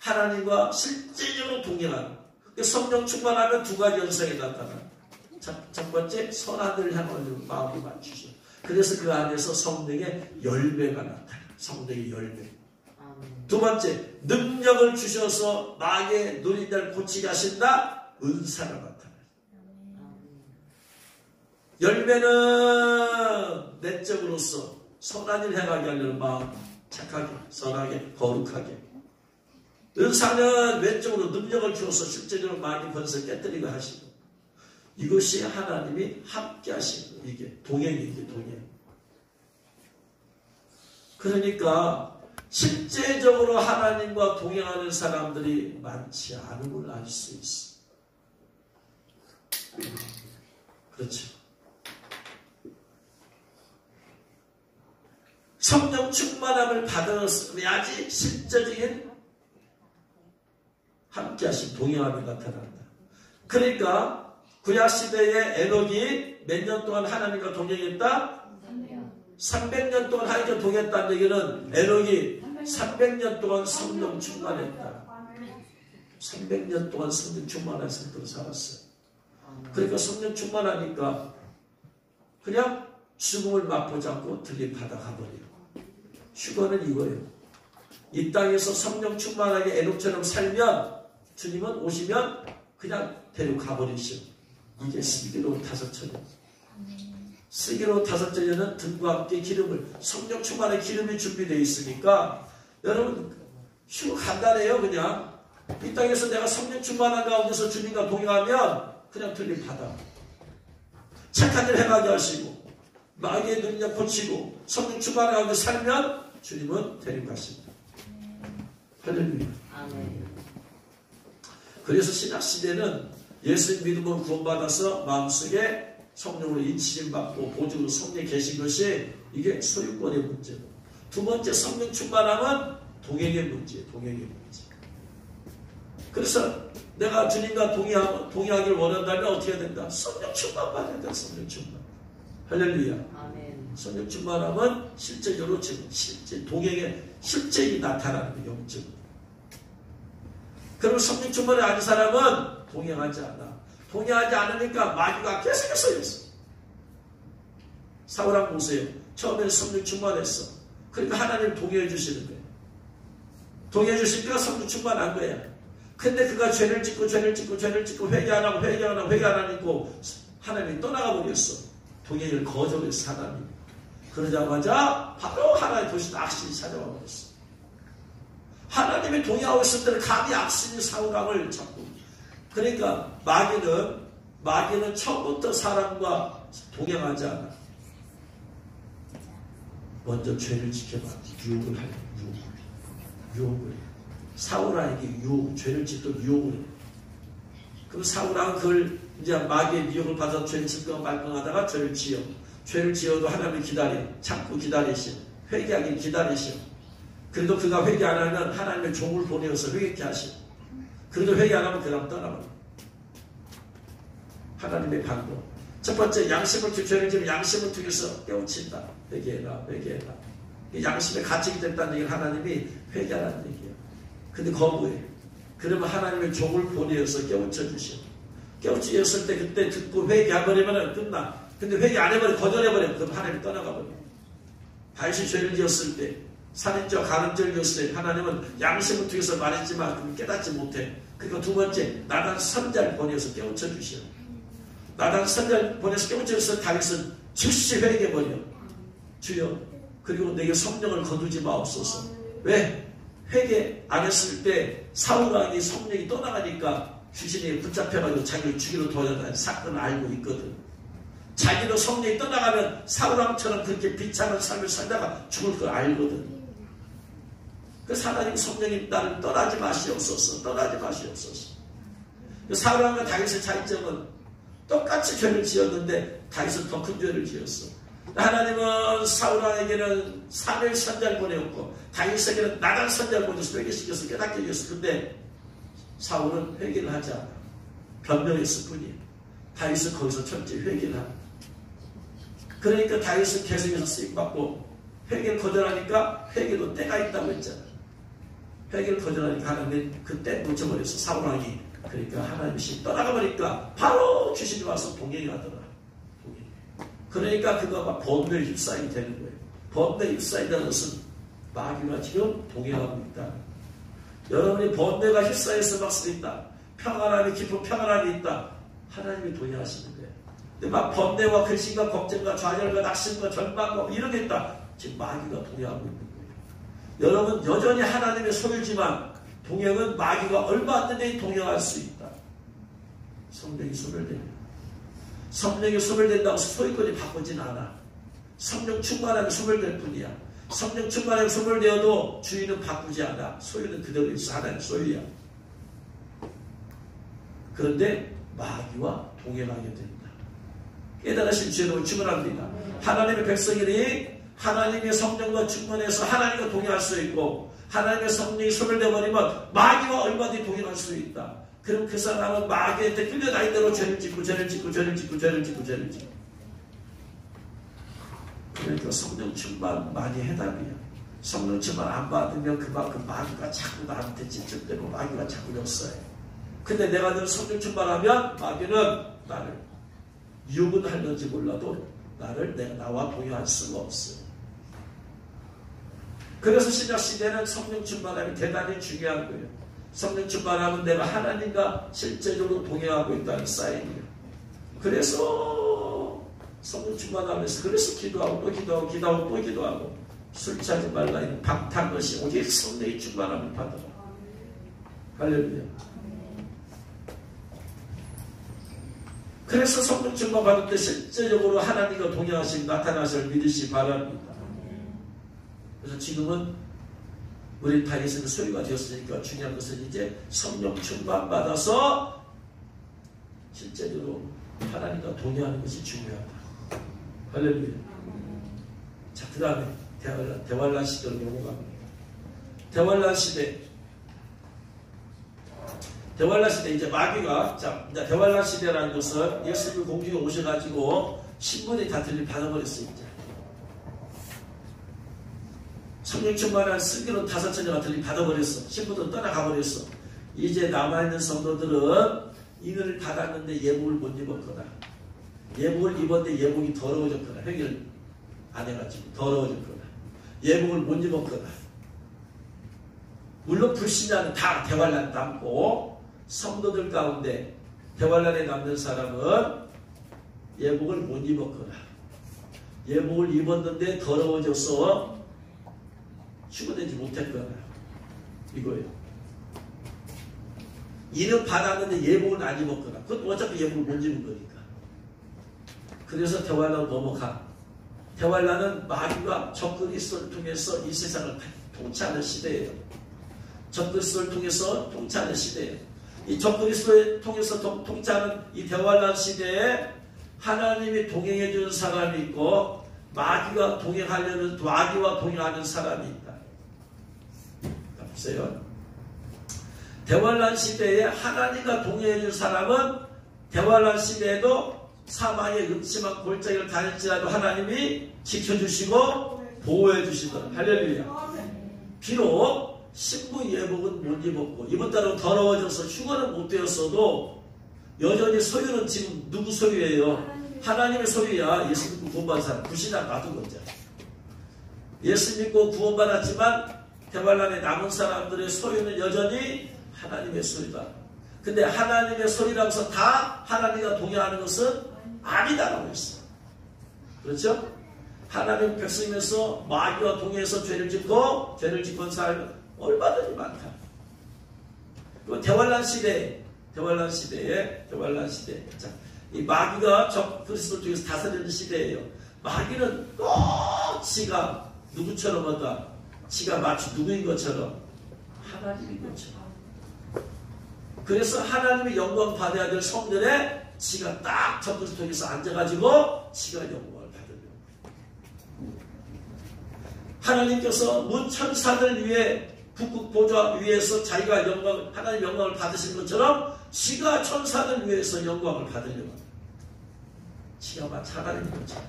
Speaker 1: 하나님과 실제적으로 동행하는. 성령 충만하면 두 가지 현상이 나타나. 첫 번째, 선하늘 향하는 마음이 맞추죠. 그래서 그 안에서 성령의 열매가 나타나. 성령의 열매. 두 번째, 능력을 주셔서 마귀의 노린 자를 고치게 하신다. 은사가 나타나요. 열매는 내적으로서 선하늘 향하게 하려는 마음, 착하게, 선하게, 거룩하게. 은사는 외적으로 능력을 주어서 실제적으로 마귀 번성을 깨뜨리게 하시고, 이것이 하나님이 함께 하시는 거예요. 이게 동행이에요. 이게 동행. 그러니까 실제적으로 하나님과 동행하는 사람들이 많지 않은 걸 알 수 있어. 그렇죠. 성령 충만함을 받아야지 실제적인 함께 하신 동행함이 나타난다. 그러니까 구약시대의 에녹이 몇 년 동안 하나님과 동행했다? 300년 동안 하나님과 동행했다는 얘기는 에녹이 300년 동안 성령 충만했다. 300년 동안 성령 충만한 상태로 살았어요. 그러니까 성령 충만하니까 그냥 죽음을 맛보지 않고 들림받아 가버려요. 휴거는 이거예요. 이 땅에서 성령 충만하게 에녹처럼 살면 주님은 오시면 그냥 데리고 가버리시오. 이게 슬기로운 다섯처녀. 슬기로운 다섯처녀는 등과 함께 기름을, 성령 충만의 기름이 준비되어 있으니까 여러분 휴거 간단해요. 그냥 이 땅에서 내가 성령 충만한 가운데서 주님과 동행하면 그냥 들림받아. 착한 일 행하게 하시고 마귀의 능력 고치고 성령 충만한 가운데 살면 주님은 데리고 가십니다. 할렐루야. 그래서 신약시대는 예수 믿음으로 구원받아서 마음속에 성령으로 인치심 받고 보증으로 성령에 계신 것이 이게 소유권의 문제고, 두 번째 성령 충만함은 동행의 문제예요. 동행의 문제. 그래서 내가 주님과 동행하기를 원한다면 어떻게 해야 된다? 성령 충만 받아야 된다. 성령 충만. 할렐루야. 아멘. 성령 충만함은 실제적으로 지금 실제 동행의 실제이 나타나는 거예요. 영적으로. 그러면 성령 충만이 아닌 사람은 동행하지 않아. 동행하지 않으니까 마귀가 계속해서 했어. 사울왕 보세요. 처음에는 성령 충만했어. 그러니까 하나님 동행해 주시는 거예요. 동행해 주시니까 성령 충만한 거야. 근데 그가 죄를 짓고 회개 안 하고 하나님이 떠나가 버렸어. 동행을 거절했어. 하나님. 그러자마자 바로 하나님의 도시 악신이 찾아와 버렸어. 하나님이 동행하고 있을 때는 감히 악신이 사울왕을 잡고. 그러니까 마귀는 처음부터 사람과 동행하지 않아. 먼저 죄를 지켜봐. 유혹을 해. 유혹을 해. 사울왕에게 죄를 짓도록 유혹을 해. 그럼 사울왕은 그걸 이제 마귀의 미혹을 받아서 죄를 짓고 말끔하다가 죄를 지어. 죄를 지어도 하나님을 기다려. 참고 기다리시오. 회개하길 기다리시오. 그래도 그가 회개 안 하면 하나님의 종을 보내어서 회개케 하시오. 그래도 회개 안 하면 그 다음 떠나버려. 하나님의 방법. 첫 번째, 양심을 죄를 지면 양심을 통해서 깨우친다. 회개해라. 양심의 가책이 됐다는 얘기는 하나님이 회개하라는 얘기예요. 근데 거부해. 그러면 하나님의 종을 보내어서 깨우쳐 주시오. 깨우치셨을 때 그때 듣고 회개해버리면 끝나. 근데 회개 안 해버리면 거절해버리면 그럼 하나님이 떠나가버려. 다윗이 죄를 지었을 때, 살인죄와 간음죄를 지었을 때 하나님은 양심을 통해서 말했지만 깨닫지 못해. 그러니까 두 번째, 나단 선자를 보내어서 깨우쳐 주시오. 나단 선자를 보내서 깨우쳐 주셔서 다윗은 즉시 회개해버려. 주여, 그리고 내게 성령을 거두지 마옵소서. 왜? 회개 안 했을 때 사울왕이 성령이 떠나가니까 귀신이 붙잡혀가지고 자기를 죽이러 도전하는 사건을 알고 있거든. 자기도 성령이 떠나가면 사울왕처럼 그렇게 비참한 삶을 살다가 죽을 걸 알거든. 그래서 하나님 성령이 나를 떠나지 마시옵소서. 사울왕과 다윗의 차이점은 똑같이 죄를 지었는데 다윗은 더 큰 죄를 지었어. 하나님은 사울왕에게는 사무엘 선자를 보내었고 다윗에게는 나단 선자를 보내서 회개시켜서 깨닫게 해줬어. 근데 사울은 회개를 하지 않아. 변명했을 뿐이에요. 다윗은 거기서 철저히 회개를 하는. 그러니까 다윗은 계속해서 쓰임받고 회개를 거절하니까 회개도 때가 있다고 했잖아. 회개를 거절하니까 하나님 그때 놓쳐버렸어. 사울왕이. 그러니까 하나님이 떠나가 버리니까 바로 귀신이 와서 동행이 하더라. 동행. 그러니까 그가 막 번뇌에 휩싸이게 되는 거예요. 번뇌에 휩싸인다는 것은 마귀가 지금 동행하고 있다. 여러분이 번뇌가 휩싸여서 막 쓰있다. 평안함이 깊은 평안함이 있다. 하나님이 동행하시는 거예요. 근데 막 번뇌와 근심과 걱정과 좌절과 낙심과 절망과 이런 게 있다. 지금 마귀가 동행하고 있는 거예요. 여러분 여전히 하나님의 소유지만 동행은 마귀가 얼마든지 동행할 수 있다. 성령이 소멸됩니다. 성령이 소멸된다고 해서 소유권이 바꾸진 않아. 성령 충만하면 소멸될 뿐이야. 성령 충만하면 소멸되어도 주인은 바꾸지 않아. 소유는 그대로 있어. 하나님 소유야. 그런데 마귀와 동행하게 된다. 깨달으신 주님을 축원합니다. 하나님의 백성들이 하나님의 성령과 충만해서 하나님과 동행할 수 있고 하나님의 성령이 소멸되어 버리면 마귀와 얼마든지 동행할 수 있다. 그럼 그 사람은 마귀한테 끌려다닌 대로 죄를 짓고 죄를 짓고 죄를 짓고 죄를 짓고 죄를 짓고. 그러니까 성령 충만 많이 해답이야. 성령 충만 안 받으면 그만큼 마귀가 자꾸 나한테 집중되고 마귀가 자꾸 역사해. 근데 내가 늘 성령 충만하면 마귀는 나를 유혹은 하는지 몰라도 나와 동행할 수가 없어요. 그래서 신약시대는 성령 충만함이 대단히 중요한 거예요. 성령 충만하면 내가 하나님과 실제적으로 동행하고 있다는 사인이에요. 그래서 성령 충만하면서 그래서 기도하고 또 기도하고 기도하고 또 기도하고 술 취하지 말라 이는 방탕 것이 오직 성령의 충만함을 받으라. 할렐루야. 그래서 성령 충만 받을 때 실제적으로 하나님과 동행하시고 나타나실 믿으시 바랍니다. 그래서 지금은 우리 다 예수님의 소유가 되었으니까 중요한 것은 이제 성령 충만 받아서 실제적으로 하나님과 동행하는 것이 중요하다. 할렐루야. 자, 그 다음에 대환란 시대로 넘어갑니다. 대환란 시대. 대환란 시대 이제 마귀가 이제 대환란 시대라는 것은 예수님이 공중에 오셔가지고 신분이 다 받아버렸어요. 이제 성령 충만한 슬기로운 다섯 처녀가 받아버렸어. 신분도 떠나가버렸어. 이제 남아있는 성도들은 인을 받았는데 예복을 못 입었거나 예복을 입었는데 예복이 더러워졌거나 회개를 안 해가지고 더러워졌거나 예복을 못 입었거나 물론 불신자는 다 대환란 남고 성도들 가운데 대환란에 남는 사람은 예복을 못 입었거나 예복을 입었는데 더러워져서 휴거되지 못했거나 이거예요. 이는 받았는데 예복은 안 입었거나 그건 어차피 예복을 못 입은 거니까. 그래서 대환란으로 넘어가. 대환란은 마귀가 적그리스도를 통해서 이 세상을 통치하는 시대예요. 적그리스도를 통해서 통치하는 시대예요. 이 적그리스도를 통해서 통치하는 이 대환란 시대에 하나님이 동행해 주는 사람이 있고 마귀와 동행하는 사람이 있다. 보세요. 대환란 시대에 하나님과 동행해 줄 사람은 대환란 시대에도 사망의 음침한 골짜기를 다닐지라도 하나님이 지켜주시고 보호해 주시더라. 할렐루야. 비록 신부 예복은 못 입었고 입었다고 더러워져서 휴거는 못 되었어도 여전히 소유는 지금 누구 소유예요? 하나님의 소유야. 예수 믿고 구원받은 사람. 불신앙 놔둔 거죠. 예수 믿고 구원받았지만 대환란에 남은 사람들의 소유는 여전히 하나님의 소유다. 근데 하나님의 소유라고 해서 다 하나님과 동행하는 것은 아니다라고 했어. 그렇죠? 하나님 백성이면서 마귀와 동행해서 죄를 짓고 한 사람이 얼마든지 많다. 그리고 대환란 시대에 자, 이 마귀가 적그리스도를 통해서 다스리는 시대예요. 마귀는 꼭 지가 누구처럼 하다. 지가 마치 누구인 것처럼 하나님인 것처럼. 그래서 하나님의 영광 받아야 될 성전에 지가 딱 적그리스도 통해서 앉아가지고 지가 영광을 받으려고. 하나님께서 문천사들 위에 북극 보좌 위에서 자기가 하나님 영광을 받으신 것처럼 지가 천사들 위에서 영광을 받으려고. 지가 마치 하나님인 것처럼.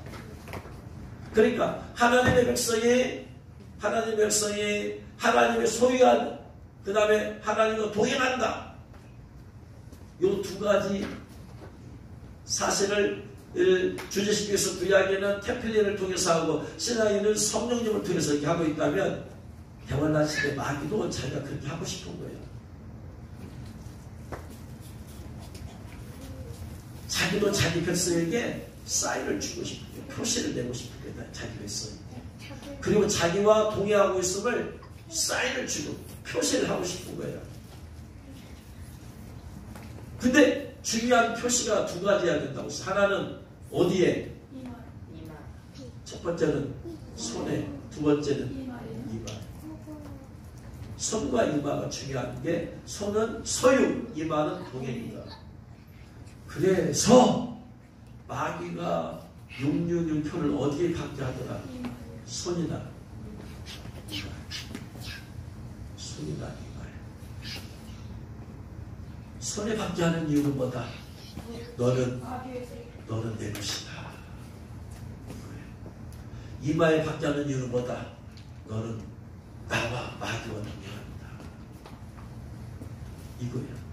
Speaker 1: 그러니까 하나님의 백성이 하나님의 소유한 그 다음에 하나님과 동행한다. 이 두 가지 사실을 주제식에서 그 이야기는 테필리를 통해서 하고 시나이는 성령님을 통해서 이렇게 하고 있다면 대환란 시대 마귀도 자기가 그렇게 하고 싶은 거예요. 자기도 자기 백성에게 사인을 주고 싶은 거예요. 표시를 내고 싶은 거예요. 자기 백성에게. 그리고 자기와 동의하고 있음을 사인을 주고 표시를 하고 싶은 거예요. 근데 중요한 표시가 두 가지여야 된다고 했어요. 하나는 어디에?
Speaker 2: 이마.
Speaker 1: 첫 번째는 손에, 두 번째는 이마. 손과 이마가 중요한 게 손은 소유, 이마는 동행이다. 그래서 마귀가 666표를 어디에 받게 하더라? 손이나 이마. 손이나 이마에. 손에 받게 하는 이유는 뭐다? 너는 내 것이다. 이마에 받게 하는 이유는 뭐다? 너는 나와 마귀와 동행한다. 이거예요.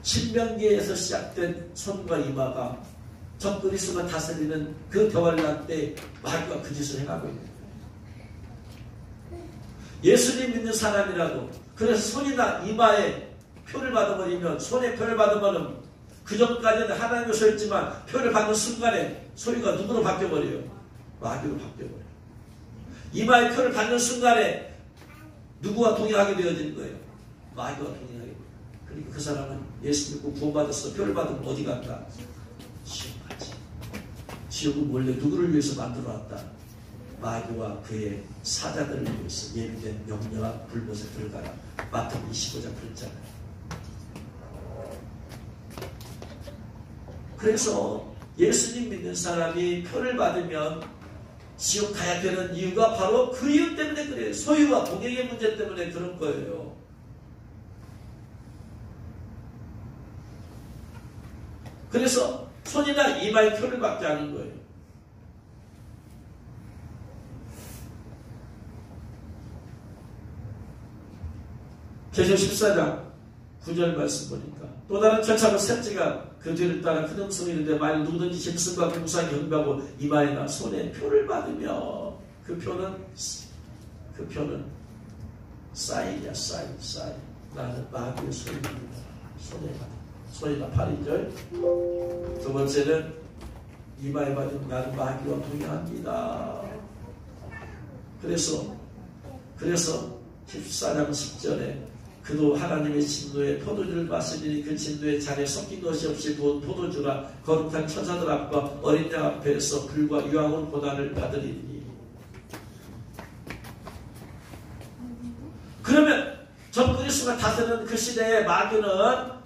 Speaker 1: 신명기에서 시작된 손과 이마가 적그리스도가 다스리는 그 대환란 때 마귀가 그 짓을 행하고 있는 거예요. 예수님 믿는 사람이라도 그래서 손이나 이마에 표를 받아버리면, 손에 표를 받으면 그 전까지는 하나님을 소였지만 표를 받는 순간에 소유가 누구로 바뀌어버려요? 마귀로 바뀌어버려요. 이마에 표를 받는 순간에 누구와 동행하게 되어지는 거예요? 마귀와 동행하게 돼요. 그러니까 그 사람은 예수 믿고 구원받았어. 표를 받으면 어디 간다? 지옥 가지. 지옥은 원래 누구를 위해서 만들어놨다? 마귀와 그의 사자들을 위해서 예비된 명령과 불못에 들어가라. 마태복음 25장 그랬잖아요. 그래서 예수님 믿는 사람이 표를 받으면 지옥 가야 되는 이유가 바로 그 이유 때문에 그래요. 소유와 동행의 문제 때문에 그런 거예요. 그래서 손이나 이마에 표를 받게 하는 거예요. 계시록 14장 9절 말씀 보니까 또 다른 천사가 셋째가 그 뒤를 따라 큰 음성이 있는데 만일 누구든지 짐승과 공상이 경배하고 이마에나 손에 표를 받으며 그 표는 사인이야. 사인. 나는 마귀의 손입니다. 손이나 8절. 두 번째는 이마에 받으면 나는 마귀와 동행합니다. 그래서 14장 10절에 그도 하나님의 진노에 포도주를 마시니 그 진노에 잔에 섞인 것이 없이 포도주라 거룩한 천사들 앞과 어린 양 앞에서 불과 유황으로 고난을 받으리니. 그러면 적그리스도가 다스리는 그 시대에 마귀는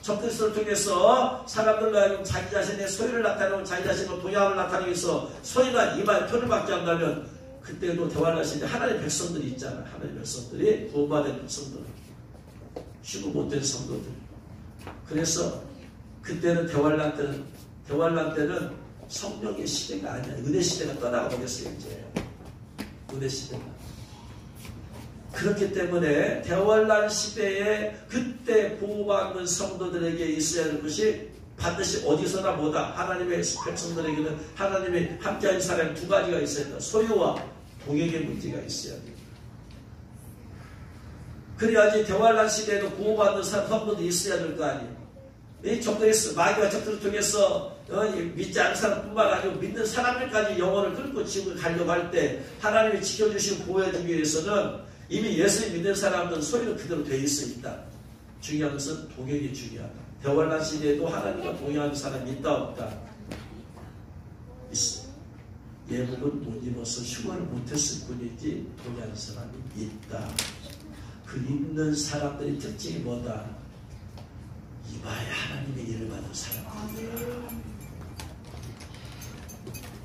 Speaker 1: 적그리스도를 통해서 사람들로 하여금 자기 자신의 소유를 나타내고 자기 자신의 동향을 나타내기 위해서 손이나 이마에 표를 받게 한다면 그때도 대환란 시대 하나님의 백성들이 있잖아. 하나님의 백성들이 구원받은 백성들, 휴고 못된 성도들. 그래서 그때는 대환란 때는 성령의 시대가 아니야. 은혜 시대가 떠나가 버렸어요. 이제 은혜 시대가. 그렇기 때문에 대환란 시대에 그때 보호받는 성도들에게 있어야 할 것이 반드시 어디서나 뭐다. 하나님의 백성들에게는 하나님이 함께하는 사람이 두 가지가 있어야 된다. 소유와 동행의 문제가 있어야 된다. 그래야지 대환란 시대에도 구원받는 성도들이 있어야 될 거 아니에요. 이 적그리스도 마귀와 적들을 통해서 믿지 않는 사람뿐만 아니고 믿는 사람들까지 영혼을 끌고 지옥을 가려고 할 때 하나님이 지켜주시고 보호해주기 위해서는 이미 예수를 믿는 사람들은 소유는 그대로 돼 있다. 중요한 것은 동행이 중요하다. 대환란 시대에도 하나님과 동행하는 사람이 있다 없다? 있어. 예복은 못 입어서 휴가를 못했을 뿐이지 동행하는 사람이 있다. 그 있는 사람들의 특징이 뭐다? 이마에 하나님의 일을 받은 사람들이다.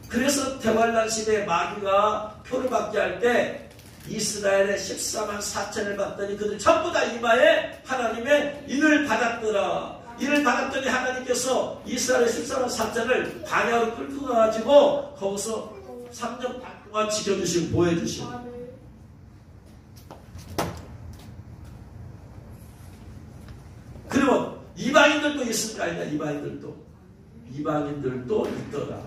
Speaker 1: 그래서 대환란 시대에 마귀가 표를 받게 할 때 이스라엘의 14만 4천을 받더니 그들 전부 다 이마에 하나님의 인을 받았더라. 이를 받았더니 하나님께서 이스라엘의 14만 4천을 광야로 끌고 가가지고 거기서 3년 반 동안 지켜주시고 보호해주시고. 이방인들도 있을 거 아니냐. 이방인들도 있더라.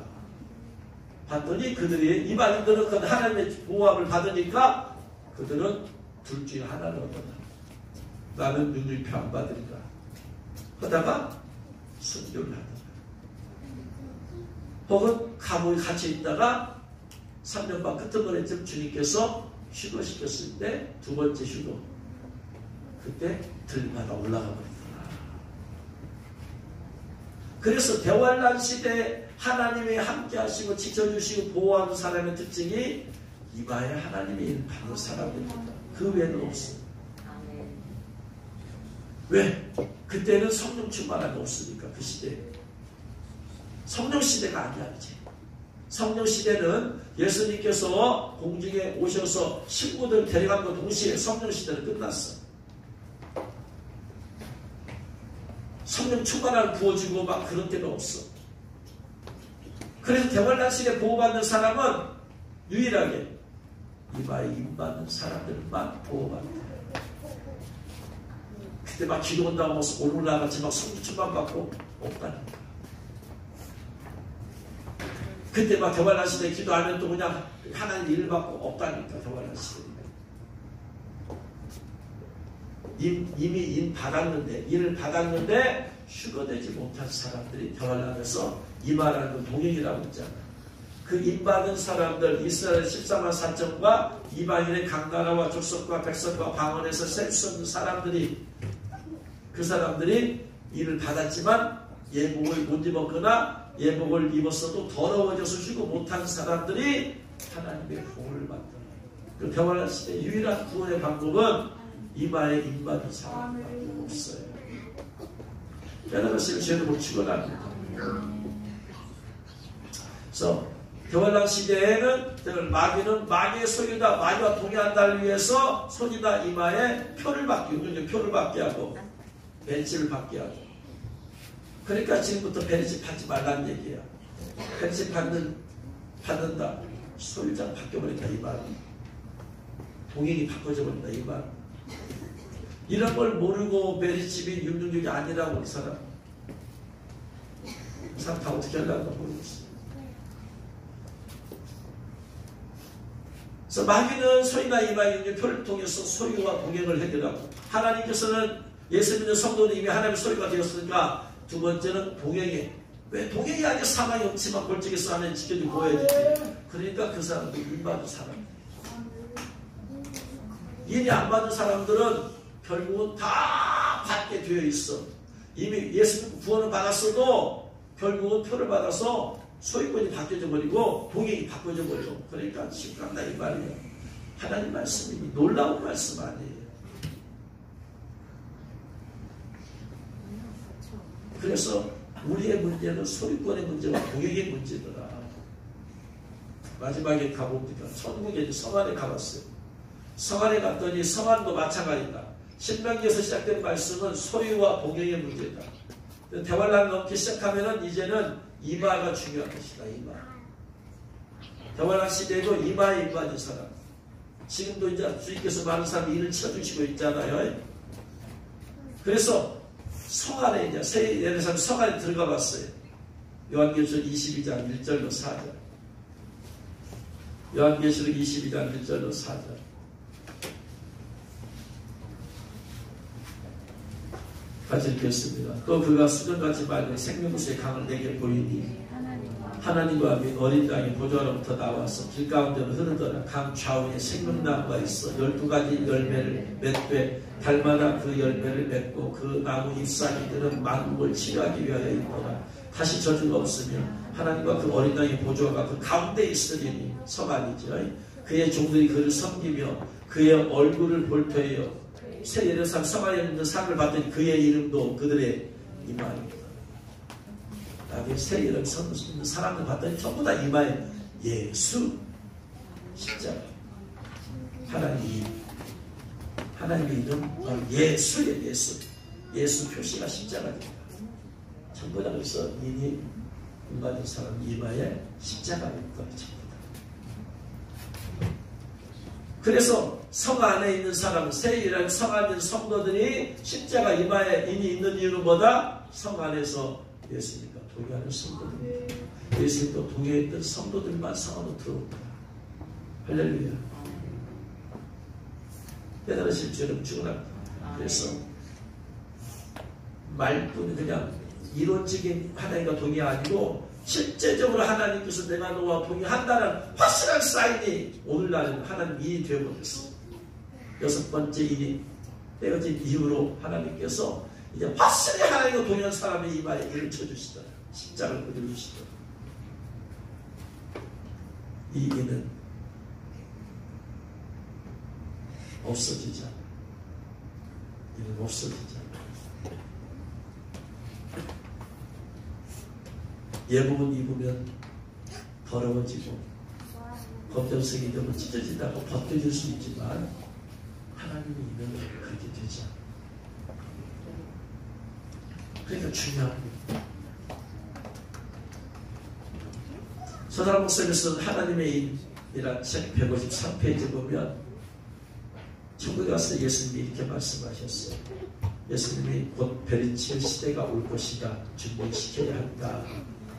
Speaker 1: 봤더니 그들이 이방인들은 그 하나님의 보호함을 받으니까 그들은 둘 중에 하나를 얻었다. 나는 눈일표 안 받으리라 하다가 순교를 하더라. 혹은 감옥에 갇혀 있다가 3년 반 끝머리쯤 주님께서 휴거시켰을 때 두 번째 휴거, 그때 들마다 올라가 버리더라. 그래서 대환란 시대에 하나님이 함께 하시고 지켜주시고 보호하는 사람의 특징이 이마에 하나님이 받는 사람입니다. 그 외에는 없어요. 왜? 그때는 성령 충만함이 없으니까. 그 시대에 성령 시대가 아니야. 이제 성령 시대는 예수님께서 공중에 오셔서 신부들 데려간과 동시에 성령 시대는 끝났어. 성령 충만함을 부어주고 막 그런 때가 없어. 그래서 대환란 시대에 보호받는 사람은 유일하게 이마에 임받는 사람들만 보호받는다. 그때 막 기도 온다고 올라가지 막 성령 충만 받고 없다는 거야. 그때 막 대환란 시대에 기도하면 또 그냥 하나님 일을 받고 없다니까. 대환란 시대에 이미 일을 받았는데 휴거되지 못한 사람들이 대환란에서 이마라는 건 동행이라고 했잖아. 그 임받은 사람들, 이스라엘 14만 4천과 이방인의 각 나라와 족속과 백성과 방언에서 셀 수 없는 사람들이, 그 사람들이 이를 받았지만 예복을 못 입었거나 예복을 입었어도 더러워져서 휴거 못한 사람들이 하나님의 구원을 받더라. 그 대환란 시대 유일한 구원의 방법은 이마에 임받은 사람밖에 없어요. 여러분 죄를 못 축원합니다. 그래서 대환란 시대에는 마귀의 소유다, 마귀와 동의한다를 위해서 손이나 이마에 표를 받게 하고 벤치를 받게 하고. 그러니까 지금부터 베리집 하지 말라는 얘기야. 베리집 받는다. 소유자가 바뀌어버린다. 이 말. 동행이 바꿔져 버린다. 이 말. 이런 걸 모르고 베리집이 666이 아니라고 그 사람. 그 사람 다 어떻게 하려고 모르겠어. 그래서 마귀는 소유나 이마의 표를 통해서 소유와 동행을 해결하고, 하나님께서는 예수 믿는 성도는 이미 하나님의 소유가 되었으니까 두 번째는 동행에. 왜 동행이 아니라 사망이 없지만 골짜기에서 하나님 지켜주고 보여야지. 그러니까 그 사람도 일 받은 사람. 일이 안 받은 사람들은 결국은 다 받게 되어 있어. 이미 예수 믿고 구원을 받았어도 결국은 표를 받아서 소유권이 바뀌어져 버리고 동행이 바뀌어져 버려. 그러니까 심각하다 이 말이에요. 하나님 말씀이 놀라운 말씀 아니에요. 그래서 우리의 문제는 소유권의 문제와 동행의 문제더라. 마지막에 가봅니다. 천국에 성안에 가봤어요. 성안에 갔더니 성안도 마찬가지다. 신명기에서 시작된 말씀은 소유와 동행의 문제다. 대환란 넘기 시작하면은 이제는 이마가 중요한 것이다. 이마. 대환란 시대에도 이마에 임받은 사람. 지금도 이제 주님께서 많은 사람이 일을 쳐주시고 있잖아요. 그래서 성안에 이제 새 예루살렘 성안에 들어가 봤어요. 요한계시록 22장 1절로 4절. 요한계시록 22장 1절로 4절. 같이 읽겠습니다. 또 그가 수정같이 맑은 생명수의 강을 내게 보이니 하나님과 함께 어린 양의 보좌로부터 나와서 길가운데로 흐르더라. 강 좌우에 생명나무가 있어 12가지 열매를 맺되 달마다 그 열매를 맺고 그 나무 잎사귀들은 만국을 치료하기 위하여 있더라. 다시 저주가 없으며 하나님과 그 어린 양의 보좌가 그 가운데 있으리니 성안이죠. 그의 종들이 그를 섬기며 그의 얼굴을 볼 터이요 새 예루살렘 성안에 있는 상을 받더니 그의 이름도 그들의 이마입니다. 나중에 새 예루살렘 성에 있는 사람을 봤더니 전부 다 이마에 예수 십자가. 하나님의 이름 예수의 예수 표시가 십자가입니다. 전부 다 그래서 이미 임받은 사람 이마에 십자가가 있다. 그래서 성 안에 있는 사람, 새 예루살렘 성 안에 있는 성도들이 십자가 이마에 이미 있는 이유는 뭐다? 성 안에서 예수님과 동의하는 성도들, 예수님과 동의했던 성도들만 성 안으로 들어옵니다. 할렐루야. 대단하신 주님 축원합니다. 그래서 말뿐이 그냥 이론적인 하나님과 동의 아니고 실제적으로 하나님께서 내가 너와 동의한다는 확실한 사인이 오늘날은 하나님 일이 되어버렸어요. 여섯 번째 일이 되어진 이후로 하나님께서 이제 확실히 하나님과 동의한 사람의 이마에 일을 쳐주시더라. 십자가를 그려주시더라. 이 일은 없어지지 않아. 이는 없어지지 않아. 예복은 입으면 더러워지고 검정색이 되면 찢어지다가 벗겨질 수 있지만 하나님의 이면은 그렇게 되지 않아. 그러니까 중요합니다. 서다람 목사님께서 하나님의 인이란 책 153페이지 보면 천국에 가서 예수님이 이렇게 말씀하셨어요. 예수님이 곧 베리치의 시대가 올 것이다. 준비시켜야 한다.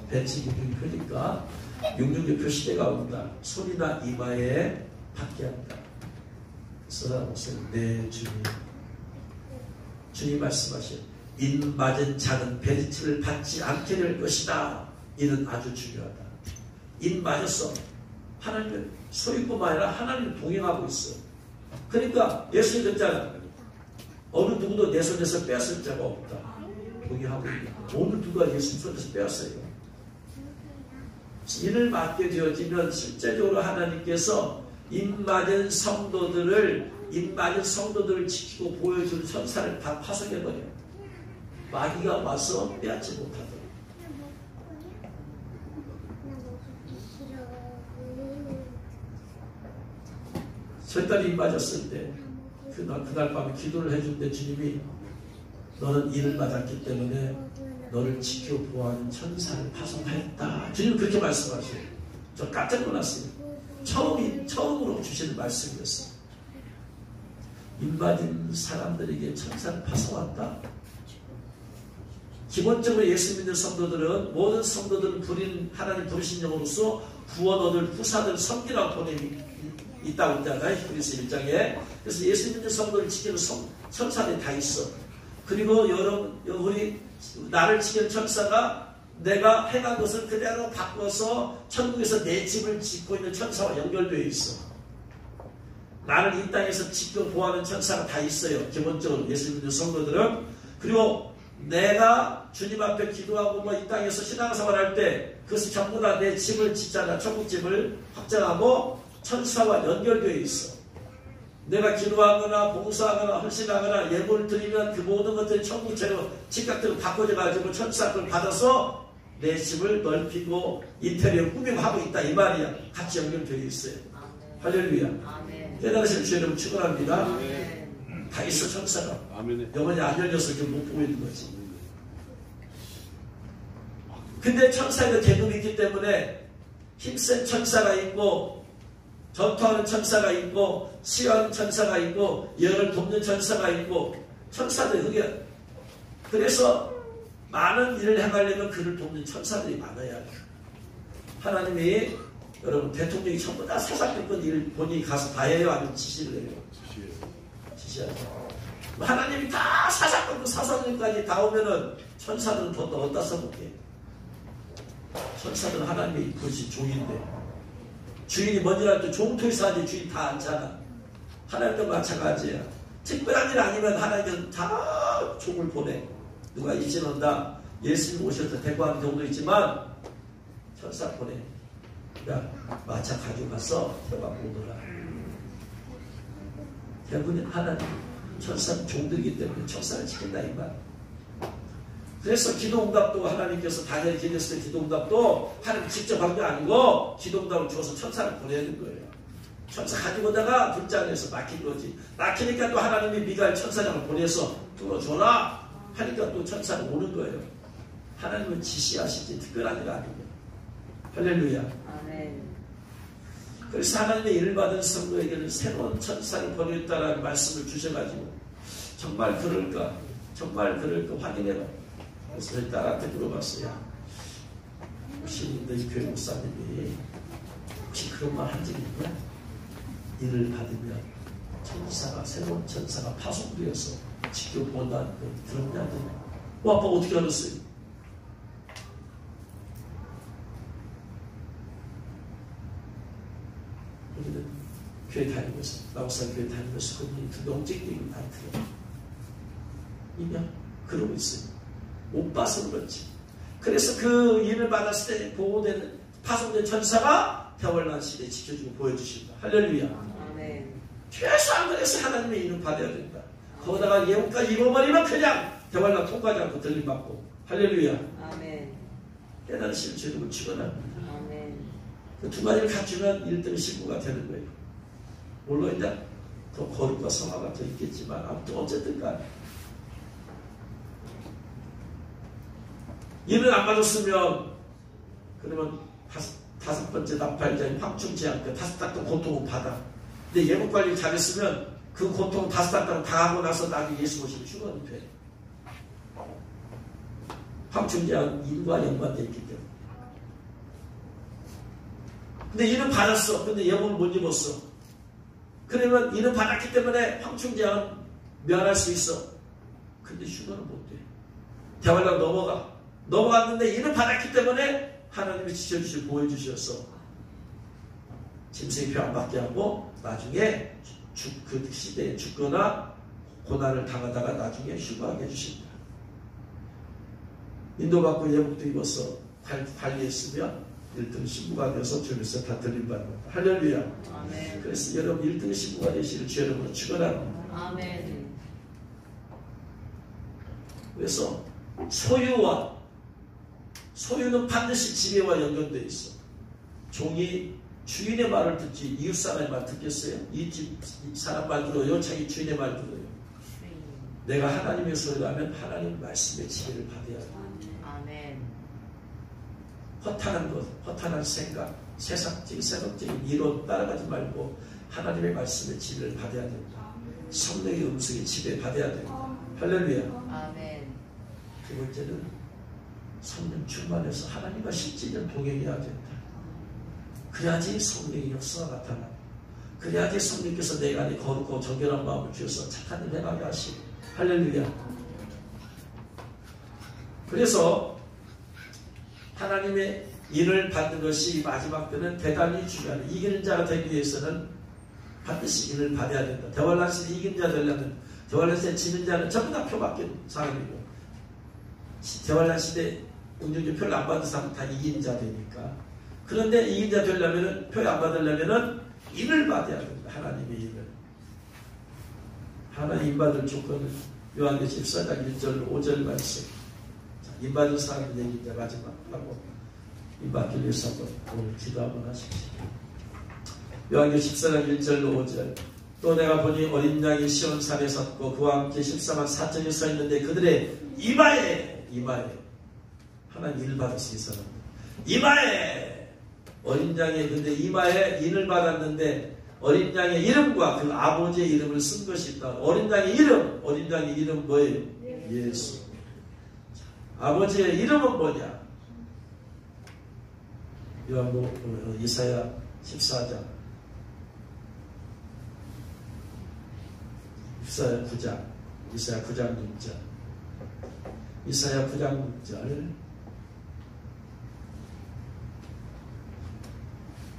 Speaker 1: 벤치 66표니까 666표 시대가 온다. 손이나 이마에 받게 한다. 서다람 목사님, 네 주님. 주님 말씀하신 인 맞은 자는 베리치를 받지 않게 될 것이다. 이는 아주 중요하다. 인 맞았어. 하나님은 소유뿐만 아니라 하나님을 동행하고 있어. 그러니까 예수님 그랬잖아. 어느 누구도 내 손에서 빼앗을 자가 없다. 동의하고 있다. 어느 누가 예수님 손에서 빼앗어요. 인을 맞게 되어지면 실제적으로 하나님께서 인 맞은 성도들을 지키고 보여주는 천사를 다 파송해버려요. 마귀가 와서 빼앗지 못하도록. 절단이 맞았을 때 그날 밤에 기도를 해줄 때 주님이 너는 이를 맞았기 때문에 너를 지켜 보호하는 천사를 파송하였다. 주님 그렇게 말씀하셔요. 저 깜짝 놀랐어요. 처음으로 주시는 말씀이었어요. 인맞은 사람들에게 천사를 파송한다. 기본적으로 예수 믿는 성도들은 모든 성도들은 하나님 부르신 영으로서 구원 얻을 후사들 섬기라고 보냄이 있다고 했잖아요. 히브리서 1장에. 그래서 예수 믿는 성도를 지키는 천사들이 다 있어. 그리고 우리 나를 지키는 천사가 내가 행한 것을 그대로 바꿔서 천국에서 내 집을 짓고 있는 천사와 연결되어 있어. 나를 이 땅에서 지켜 보호하는 천사가 다 있어요. 기본적으로 예수 믿는 성도들은. 그리고 내가 주님 앞에 기도하고 이 땅에서 신앙생활할 때 그것이 전부 다 내 집을 짓잖아. 천국집을 확장하고 천사와 연결되어 있어. 내가 기도하거나 봉사하거나 헌신하거나 예물을 드리면 그 모든 것들이 천국처럼 집값들을 바꿔져가지고 천사 걸 받아서 내 집을 넓히고 인테리어 꾸미고 하고 있다. 이 말이야. 같이 연결되어 있어요. 아멘. 할렐루야. 아멘. 대단하신 주 여러분 축원합니다. 아멘. 다 있어 천사가. 아멘. 영혼이 안 열려서 지금 못 보고 있는 거지. 근데 천사에도 계급이 있기 때문에 힘센 천사가 있고 전투하는 천사가 있고 치유하는 천사가 있고 열을 돕는 천사가 있고 천사들 그게 그래서 많은 일을 행하려면 그를 돕는 천사들이 많아야 해요. 하나님이 여러분 대통령이 전부 다 사사건건 일을 본인이 가서 다 해요? 아니면 지시를 해요? 지시하죠. 하나님이 다 사사건건 사사건까지 다 오면은 천사들은 더 어디다 써볼게. 천사들은 하나님의 그것이 종인데 주인이 먼저 할 때 종토에서 하지 주인 다 앉잖아. 하나님도 마찬가지야. 특별한 일 아니면 하나님은 다 종을 보내. 누가 이신 온다. 예수님 오셔서 대구하는 경우도 있지만 천사 보내. 야 마차 가지고 가서 대박 오너라. 대부분 하나님 천사는 종들이기 때문에 천사를 지킨다 이 말. 그래서 기도응답도 하나님께서 다니엘 기도했을 때 기도응답도 하나님 직접 한 게 아니고 기도응답을 줘서 천사를 보내는 거예요. 천사 가지고 오다가 불장에서 막힌 거지. 막히니까 또 하나님이 미가엘 천사장을 보내서 뚫어줘라 하니까 또 천사가 오는 거예요. 하나님은 지시하시지 특별한 일 아니고. 할렐루야. 아멘. 그래서 하나님의 일을 받은 성도에게는 새로운 천사를 보냈다라는 말씀을 주셔가지고 정말 그럴까 확인해봐. 그래서 저희 딸한테 물어봤어요. 혹시 너희 교회 목사님이 혹시 그런 말 한 적이 있냐? 일을 받으면 천사가, 새로운 천사가 파송되어서 지켜본다는 거 들었냐? 아빠 어떻게 알았어요? 우리는 교회 다니면서, 나우사 교회 다니면서 그 영적인 얘기를 많이 들어요. 이냐? 그러고 있어요. 못 봐서 그렇지. 그래서 그 일을 받았을 때 보호되는 파송된 천사가 대환란 시대에 지켜주고 보여주신다. 할렐루야.
Speaker 2: 아멘.
Speaker 1: 최소한 그래서 하나님의 일을 받아야 된다. 거기다가 예언까지 입어버리면 그냥 대환란 통과하지 않고 들림받고. 할렐루야.
Speaker 2: 아멘.
Speaker 1: 깨달으시는 제도를 축원합니다.
Speaker 2: 아멘.
Speaker 1: 그 두 가지를 갖추면 1등 신부가 되는 거예요. 물론 이제 더 거룩과 성화가 더 있겠지만 아무튼 어쨌든 간에 일을 안 받았으면 그러면 다섯 번째 나팔자인 황충제한테 다섯 달 동안 고통을 받아. 근데 예복 관리 잘했으면 그 고통 다섯 달 동안 다 하고 나서 나중에 예수 모시면 휴가는 돼. 황충제한 일과 연관되어 있기 때문에. 근데 일은 받았어. 근데 예복을 못 입었어. 그러면 일은 받았기 때문에 황충제한 면할 수 있어. 근데 휴가는 못 돼. 대환란 넘어갔는데 일은 받았기 때문에 하나님이 지켜주시고 보여주셔서 짐승의 표 안 받게 하고 나중에 그 시대에 죽거나 고난을 당하다가 나중에 휴가하게 해주신다. 인도받고 예복도 입어서 관리했으면 1등 신부가 되어서 주님께서 다 들림받는다. 할렐루야.
Speaker 2: 아멘.
Speaker 1: 그래서 여러분 1등 신부가 되시는 주 여러분을 축원합니다.
Speaker 2: 아멘.
Speaker 1: 그래서 소유는 반드시 지배와 연결되어 있어. 종이 주인의 말을 듣지 이웃 사람의 말 듣겠어요? 이 집 사람 말 들어요? 자기 주인의 말 들어요? 내가 하나님의 소리를 하면 하나님 말씀의 지배를 받아야 돼.
Speaker 2: 아멘.
Speaker 1: 허탄한 것, 허탄한 생각, 세상적인 이론 따라가지 말고 하나님의 말씀의 지배를 받아야 된다. 성령의 음성의 지배 받아야 된다. 할렐루야.
Speaker 2: 아멘.
Speaker 1: 두 번째는 성령 충만해서 하나님과 실제로 동행해야 된다. 그래야지 성령의 역사가 나타나. 그래야지 성령께서 내 안에 거룩하고 정결한 마음을 주셔서 착한 일 행하게 하시고. 할렐루야. 그래서 하나님의 인을 받는 것이 마지막 때는 대단히 중요하다. 이기는 자가 되기 위해서는 반드시 인을 받아야 된다. 대환란 시대 이기는 자 되려면 대환란 시대 지는 자는 전부 다 표 받긴 사람이고 대환란 시대 운명적 표를 안 받은 사람은 다 이기는 자 되니까. 그런데 이기는 자 되려면 표를 안 받으려면 인을 받아야 된다. 하나님의 인을. 하나님 인받을 조건은 요한계시록 14장 1절 5절 말씀. 자, 인받은 사람의 얘기 이제 마지막 하고 인받기 위해서 한번 오늘 기도 한번 하십시오. 요한계시록 14장 1절로 5절. 또 내가 보니 어린 양이 시온산에 섰고 그와 함께 14만 4천이 서 있는데 그들의 이마에 하나님 인을 받았어. 이 사람 이마에 어린 양의 근데 이마에 인을 받았는데 어린 양의 이름과 그 아버지의 이름을 쓴 것이 있다. 어린 양의 이름 뭐예요? 예수. 아버지의 이름은 뭐냐? 이사야 14장 이사야 9장 6절 이사야 9장 6절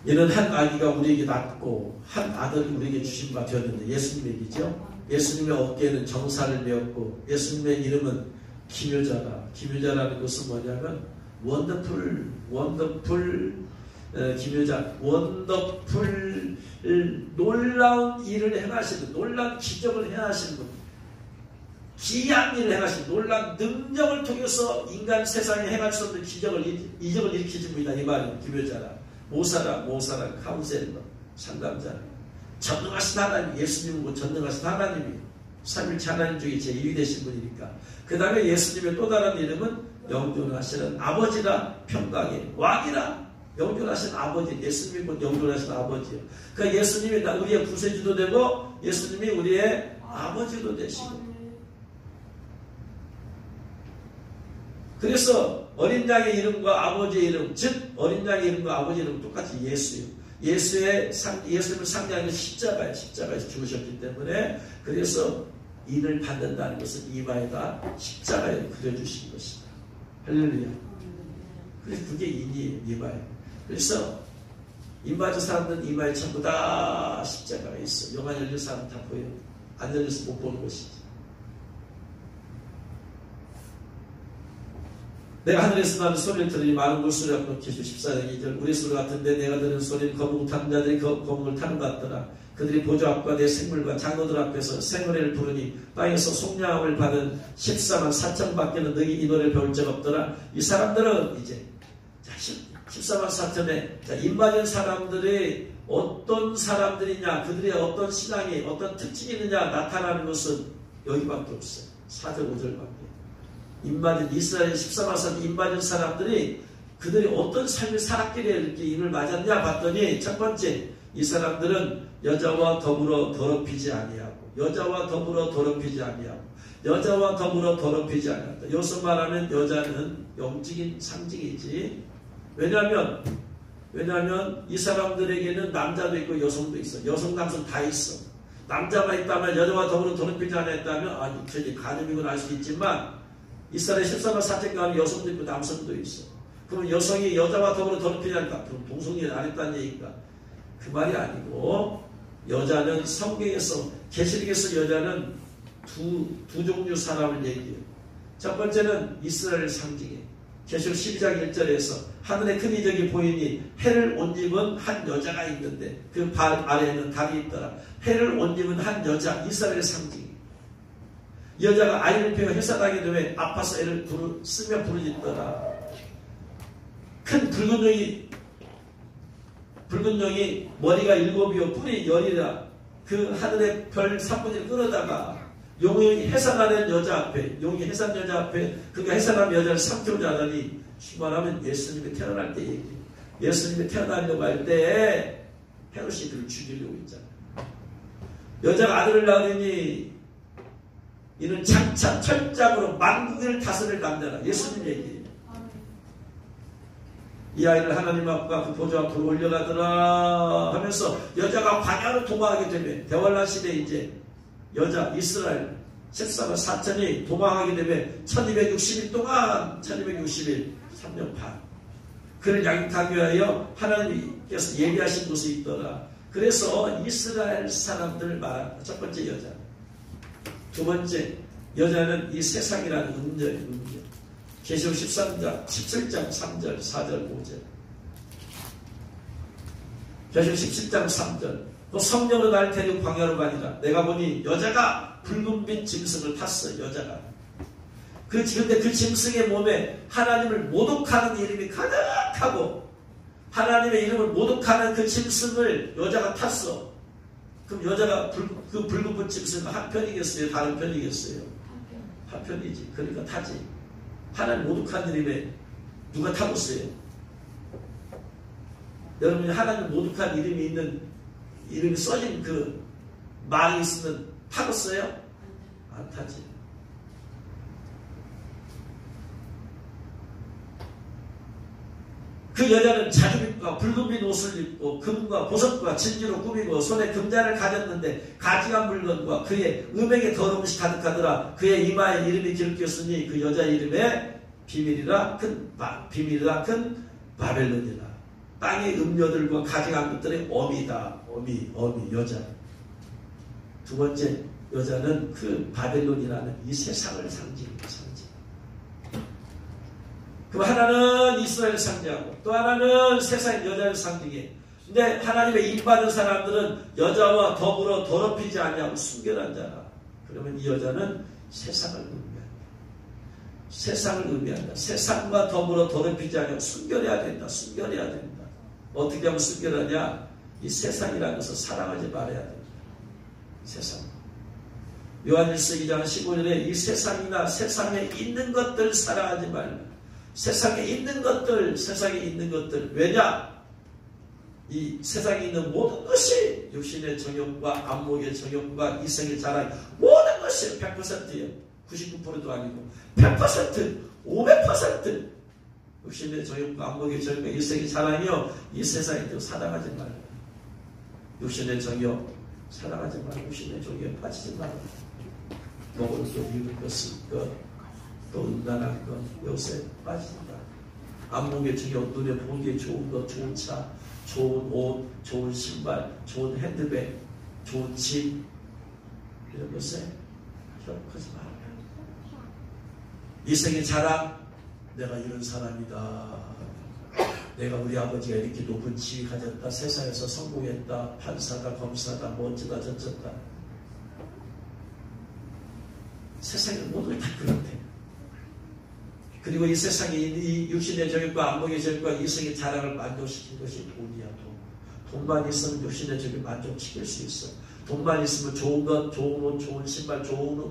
Speaker 1: 이는 한 아기가 우리에게 낳고 한 아들이 우리에게 주신 바 되었는데 예수님 얘기죠. 예수님의 어깨에는 정사를 메었고 예수님의 이름은 기묘자다. 기묘자라는 것은 뭐냐면 원더풀 기묘자 원더풀 놀라운 일을 행하시는 놀라운 기적을 행하시는 분 기이한 일을 행하시는 놀라운 능력을 통해서 인간 세상에 행할 수 없는 이적을 일으키신 분이다. 이 말은 기묘자라. 모사라 카운셀러 상담자 전능하신 하나님 예수님은 전능하신 하나님이 삼일체 하나님 중에 제1위 되신 분이니까 그 다음에 예수님의 또 다른 이름은 영존하시는 아버지라 평강의 왕이라 영존하신 아버지 예수님이 곧 영존하신 아버지요. 그러니까 예수님이 우리의 구세주도 되고 예수님이 우리의 아버지도 되시고 그래서 어린 양의 이름과 아버지의 이름, 즉 어린 양의 이름과 아버지의 이름은 똑같이 예수예요. 예수님을 상징하는 십자가에 죽으셨기 때문에 그래서 인을 받는다는 것은 이마에다 십자가에 그려주신 것이다. 할렐루야. 그래서 그게 인이에요. 이마에. 그래서 인바지 사람들은 이마에 전부 다 십자가가 있어. 영화 열린 사람 다 보여. 안 열려서 못 보는 것이지. 내가 하늘에서 나는 소리를 들으니 많은 물소리가 끊기죠. 14장 2절 우리 소리 같은데 내가 들은 소리는 거북 타는 자들이 거북을 타는 것 같더라. 그들이 보좌 앞과 내 생물과 장로들 앞에서 생노래를 부르니 땅에서 속량함을 받은 14만 4천 밖에는 너희 이 노래를 배울 적 없더라. 이 사람들은 이제 14만 4천에 임받은 사람들이 어떤 사람들이냐, 그들의 어떤 신앙이 어떤 특징이 있느냐 나타나는 것은 여기밖에 없어요. 4절 5절밖에. 임받은 이스라엘 14만 4천 임받은 사람들이 그들이 어떤 삶을 살았길래 이렇게 임을 맞았냐 봤더니 첫 번째, 이 사람들은 여자와 더불어 더럽히지 아니하고 여자와 더불어 더럽히지 아니하고 여자와 더불어 더럽히지 아니한다. 여기서 말하는 여자는 영적인 상징이지. 왜냐하면 이 사람들에게는 남자도 있고 여성도 있어. 여성 남성 다 있어. 남자가 있다면 여자와 더불어 더럽히지 않았다면 아니 저기 가늠이건 알 수 있지만 이스라엘 14만 4천 가운데 여성도 있고 남성도 있어. 그럼 여성이 여자와 더불어 더럽히지 않을까? 그럼 동성애 안 했다는 얘기인가? 그 말이 아니고 여자는 성경에서 계시록에서 여자는 두 종류 사람을 얘기해요. 첫 번째는 이스라엘 상징이에요. 계시록 12장 1절에서 하늘에 큰 이적이 보이니 해를 옷 입은 한 여자가 있는데 그 발 아래에는 달이 있더라. 해를 옷 입은 한 여자, 이스라엘 상징이에요. 여자가 아이를 배워 해산하게 되면 아파서 애를 쓰며 부르짖더라. 큰 붉은 용이 머리가 7이요 뿔이 10이라. 그 하늘의 별 3분의 끌어다가 용이 해산하는 여자 앞에, 용이 해산 여자 앞에 그가 해산한 여자를 삼키고자 하더니 말하면 예수님이 태어날 때 얘기해요. 예수님이 태어나려고 할 때 헤롯이 그를 죽이려고 했잖아요. 여자가 아들을 낳으니 이는 장차 철장으로 만국을 다스릴 남자라. 예수님 얘기해요. 이 아이를 하나님 앞과 그 보좌 앞으로 올려가더라 하면서 여자가 광야로 도망하게 되면 대환란 시대에 이제 여자 이스라엘 14만 4천이 도망하게 되면 1260일 동안 1260일 3년 반 그를 양육하기 위하여 하나님께서 예비하신 곳이 있더라. 그래서 이스라엘 사람들을 말합니다. 첫 번째 여자. 두 번째 여자는 이 세상이라는 음녀예요. 음녀. 계시록 13장 17장 3절 4절 5절 계시록 17장 3절 또 성령으로 날 데리고 광야로 가니라. 내가 보니 여자가 붉은빛 짐승을 탔어. 여자가 근데 그 짐승의 몸에 하나님을 모독하는 이름이 가득하고 하나님의 이름을 모독하는 그 짐승을 여자가 탔어. 그럼 여자가 그 붉은빛 짐승은 한 편이겠어요? 다른 편이겠어요? 한 편이지. 그러니까 타지. 하나님 모독한 이름에 누가 타고 있어요? 여러분이 하나님 모독한 이름이 있는 이름이 써진 그 말이 있으면 타겠어요? 안 타지. 그 여자는 자주빛과 붉은빛 옷을 입고 금과 보석과 진주로 꾸미고 손에 금잔을 가졌는데 가지간 물건과 그의 음행의 더러운 것이 가득하더라. 그의 이마에 이름이 기록되었으니 그 여자 이름에 비밀이라 큰 바벨론이라. 땅의 음료들과 가져간 것들의 어미다. 어미 여자. 두 번째 여자는 그 바벨론이라는 이 세상을 상징해요. 그럼 하나는 이스라엘을 상징하고 또 하나는 세상의 여자를 상징해. 근데 하나님의 인받은 사람들은 여자와 더불어 더럽히지 아니하고 순결한 자라. 그러면 이 여자는 세상을 의미한다. 세상을 의미한다. 세상과 더불어 더럽히지 아니하고 순결해야 된다. 순결해야 된다. 어떻게 하면 순결하냐? 이 세상이라는 것을 사랑하지 말아야 된다. 세상. 요한일서 2장 15절에 이 세상이나 세상에 있는 것들 사랑하지 말라. 세상에 있는 것들. 왜냐? 이 세상에 있는 모든 것이 육신의 정욕과 안목의 정욕과 이성의 자랑 모든 것이 100%예요. 99%도 아니고 100% 500% 육신의 정욕과 안목의 정욕과 일생의 자랑이요 이 세상에 사랑하지 말라. 육신의 정욕 사랑하지 말고 육신의 정욕에 빠지지 말라. 먹을 것, 입을 것, 쓸 것, 또 음란한 것 요새 빠지지 말라. 안목의 정욕, 눈에 보기에 좋은 것, 좋은 차, 좋은 옷, 좋은 신발, 좋은 핸드백, 좋은 집 이런 것에 협박하지 말라. 일생의 자랑 내가 이런 사람이다. 내가 우리 아버지가 이렇게 높은 지위 가졌다. 세상에서 성공했다. 판사다, 검사다, 뭐 어쩌다 저쩌다. 세상의 모든 다 그렇대. 그리고 이 세상에 이 육신의 정욕과 안목의 정욕과 이성의 자랑을 만족시킨 것이 돈이야. 돈만 있으면 육신의 정욕을 만족시킬 수 있어. 돈만 있으면 좋은 것, 좋은 옷, 좋은 신발, 좋은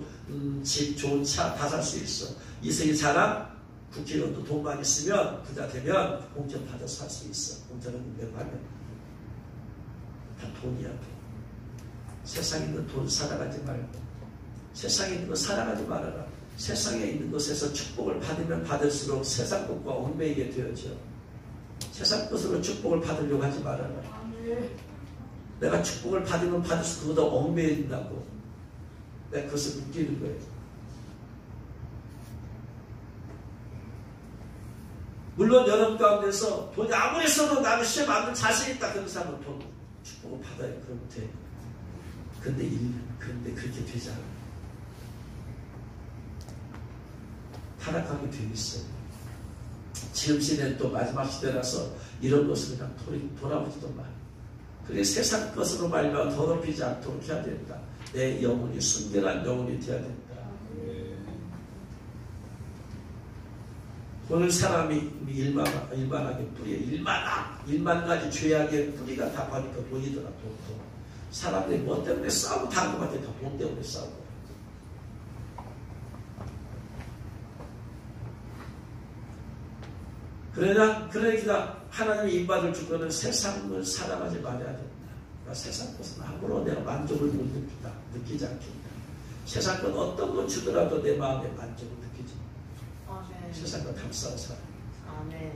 Speaker 1: 집, 좋은 차 다 살 수 있어. 이성의 자랑, 국회의원도 돈만 있으면 부자 되면 공천 받아서 살 수 있어. 공천은 몇하면 다 돈이야. 돈. 세상에 있는 돈 살아가지 말고 세상에 있는 거 살아가지 말아라. 세상에 있는 것에서 축복을 받으면 받을수록 세상 것과 얽매이게 되어져. 세상 것으로 축복을 받으려고 하지 말아라. 내가 축복을 받으면 받을수록 그보다 얽매인다고. 내가 그것을 느끼는 거예요. 물론 여러분 가운데서 돈이 아무리 써도 나는 시험 안 될 자신 있다. 그런 사람은 돈 축복을 받아야 그러면 돼. 그런데 그렇게 되지 않아. 타락하게 돼 있어요. 지금 시대는 또 마지막 시대라서 이런 것을 그냥 돌아보지도 마. 그래 세상 것으로 말미암아 더럽히지 않도록 해야 된다. 내 영혼이 순결한 영혼이 되어야 된다. 오늘 사람이 일반하게 뿌리에 1만 가지 죄악의 뿌리가 다 보니까 돈이더라. 돈. 사람들이 뭐 때문에 싸우고 다른 것 같아. 다 돈 때문에 싸우고. 그러니까 하나님이 인받을 주권은 세상을 사랑하지 말아야 된다. 그러니까 세상 것은 아무로 내가 만족을 못 느끼지 않겠다. 세상 것 어떤 것 주더라도 내 마음에 만족을 느끼지. 아멘. 세상 것 감싸고 살아. 아멘.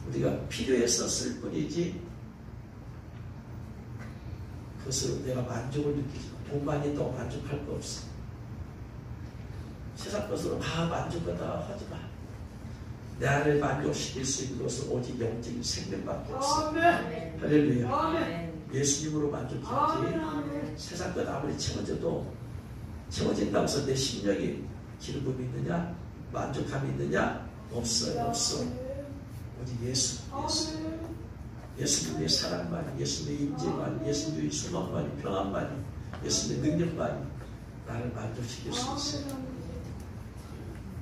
Speaker 1: 우리가 필요해서 쓸 뿐이지 그것으로 내가 만족을 느끼지. 돈만 있다고 만족할 거 없어. 세상 것으로 만족하다 하지 마. 내 안을 만족시킬 수 있는 것은 오직 영적인 생명밖에 없어. 아멘. 할렐루야. 아멘. 예수님으로 만족해야지. 세상 것 아무리 채워져도 채워진다고 해서 내 심령이 기름붐이 있느냐? 만족함이 있느냐? 없어요. 없어. 오직 예수님의 사랑만이, 예수님의 임재만이, 예수님의 소망만이, 평안만이, 예수님의 능력만이 나를 만족시킬 수 있어요.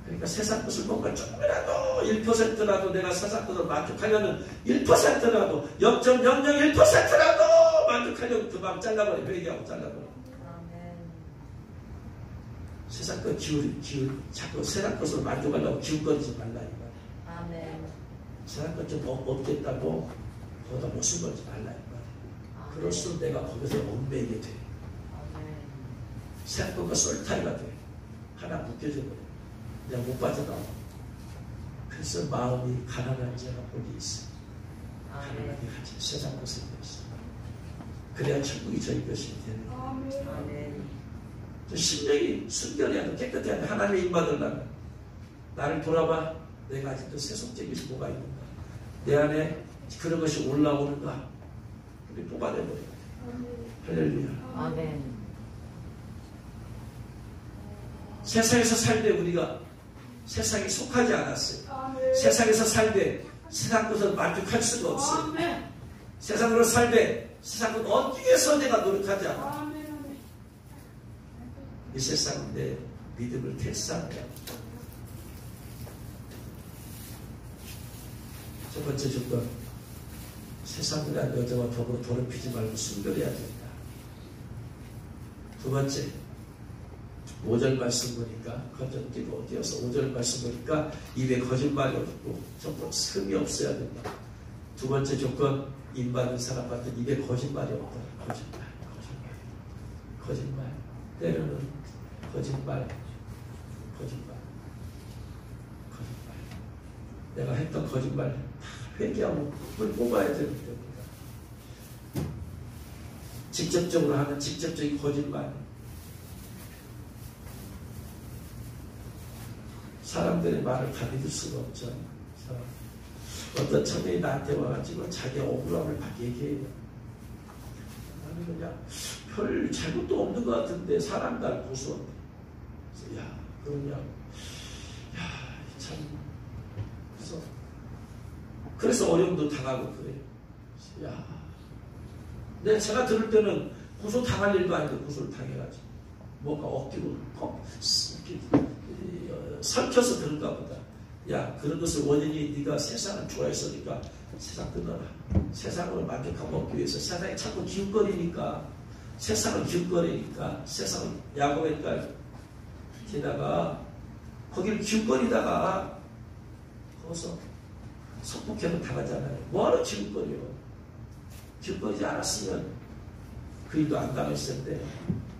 Speaker 1: 그러니까 세상 것을 뭔가 조금이라도 1%라도 내가 세상 것을 만족하려면 1%라도 0.001%라도 만족하려면 금방 잘라버려. 회개하고 잘라버려. 세상 것 자꾸 세상 것을 만족하려고 기웃거리지 말라 이 말이야. 아멘. 세상 것 좀 없겠다고 거기다 목숨 걸지 말라 이 말이야. 그럴수록 내가 거기서 얽매이게 돼. 아멘. 세상 것과 쏠타이가 돼. 하나 묶여져 버려. 내가 못 빠져나와. 그래서 마음이 가난한 자가 복이 있어. 가난하게 하지. 세상 것에 있어. 그래야 천국이 저희 것이 되는 거예요. 아멘. 심령이 순결해야 돼. 깨끗해야 돼. 하나님의 임받으려면 나를 돌아봐. 내가 아직도 세속적인 뭐가 있는가. 내 안에 그런 것이 올라오는가. 우리 뽑아내버려. 할렐루야. 아멘. 세상에서 살 때 우리가 세상에 속하지 않았어요. 아멘. 세상에서 살 때 세상 것을 만족할 수가 없어요. 아멘. 세상으로 살 때 세상 것 얻기 위해서 내가 노력하지 않아. 아멘. 이 세상 내 믿음을 테스트하는 거야. 첫 번째 조건, 세상을 한 여자와 더불어 더럽히지 말고 순결해야 된다. 두 번째, 5절 말씀 보니까 거짓기도 어디여서 5절 말씀 보니까 입에 거짓말이 없고 전부 흠이 없어야 된다. 두 번째 조건, 임받은 사람한테 입에 거짓말이 없다. 거짓말. 때로는 거짓말. 내가 했던 거짓말 다 회개하고 물 뽑아야 되는 겁니다. 직접적으로 하는 직접적인 거짓말. 사람들의 말을 다 믿을 수가 없죠. 어떤 청년이 나한테 와가지고 자기 억울함을 막 얘기해요. 나는 그냥 별 잘못도 없는 것 같은데 사람 날 고소한대. 그래서 야, 그러냐. 야, 참. 그래서 어려움도 당하고 그래요. 야, 제가 들을 때는 고소 당할 일도 아닌데 고소를 당해가지고 뭔가 억지로 꼭 이렇게 설켜서 들은가 보다. 야, 그런 것을 원인이 네가 세상을 좋아했으니까 세상 끊어라. 세상을 만족하고 먹기 위해서 세상에 자꾸 기웃거리니까 세상을 기웃거리니까 세상을 야곱에까지 지다가 거기를 기웃거리다가 거기서 성폭행을 당하잖아요. 뭐하러 기웃거려. 기웃거리지 않았으면 그 일도 안 당했을 텐데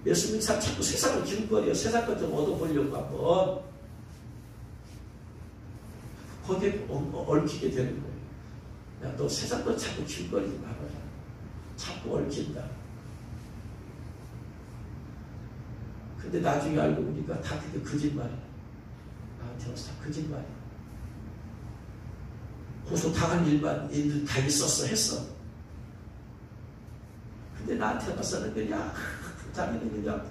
Speaker 1: 예수 믿는 사람 자꾸 세상을 기웃거려. 세상 것 좀 얻어보려고 한번 거기에 얽히게 되는 거예요. 야, 너 세상 것 자꾸 기웃거리지 말아라. 자꾸 얽힌다. 근데 나중에 알고 보니까 다 그게 거짓말이야. 나한테 와서 다 거짓말이야. 고소 당한 일들 다 있었어, 했어. 근데 나한테 와서는 그냥 자기는 그냥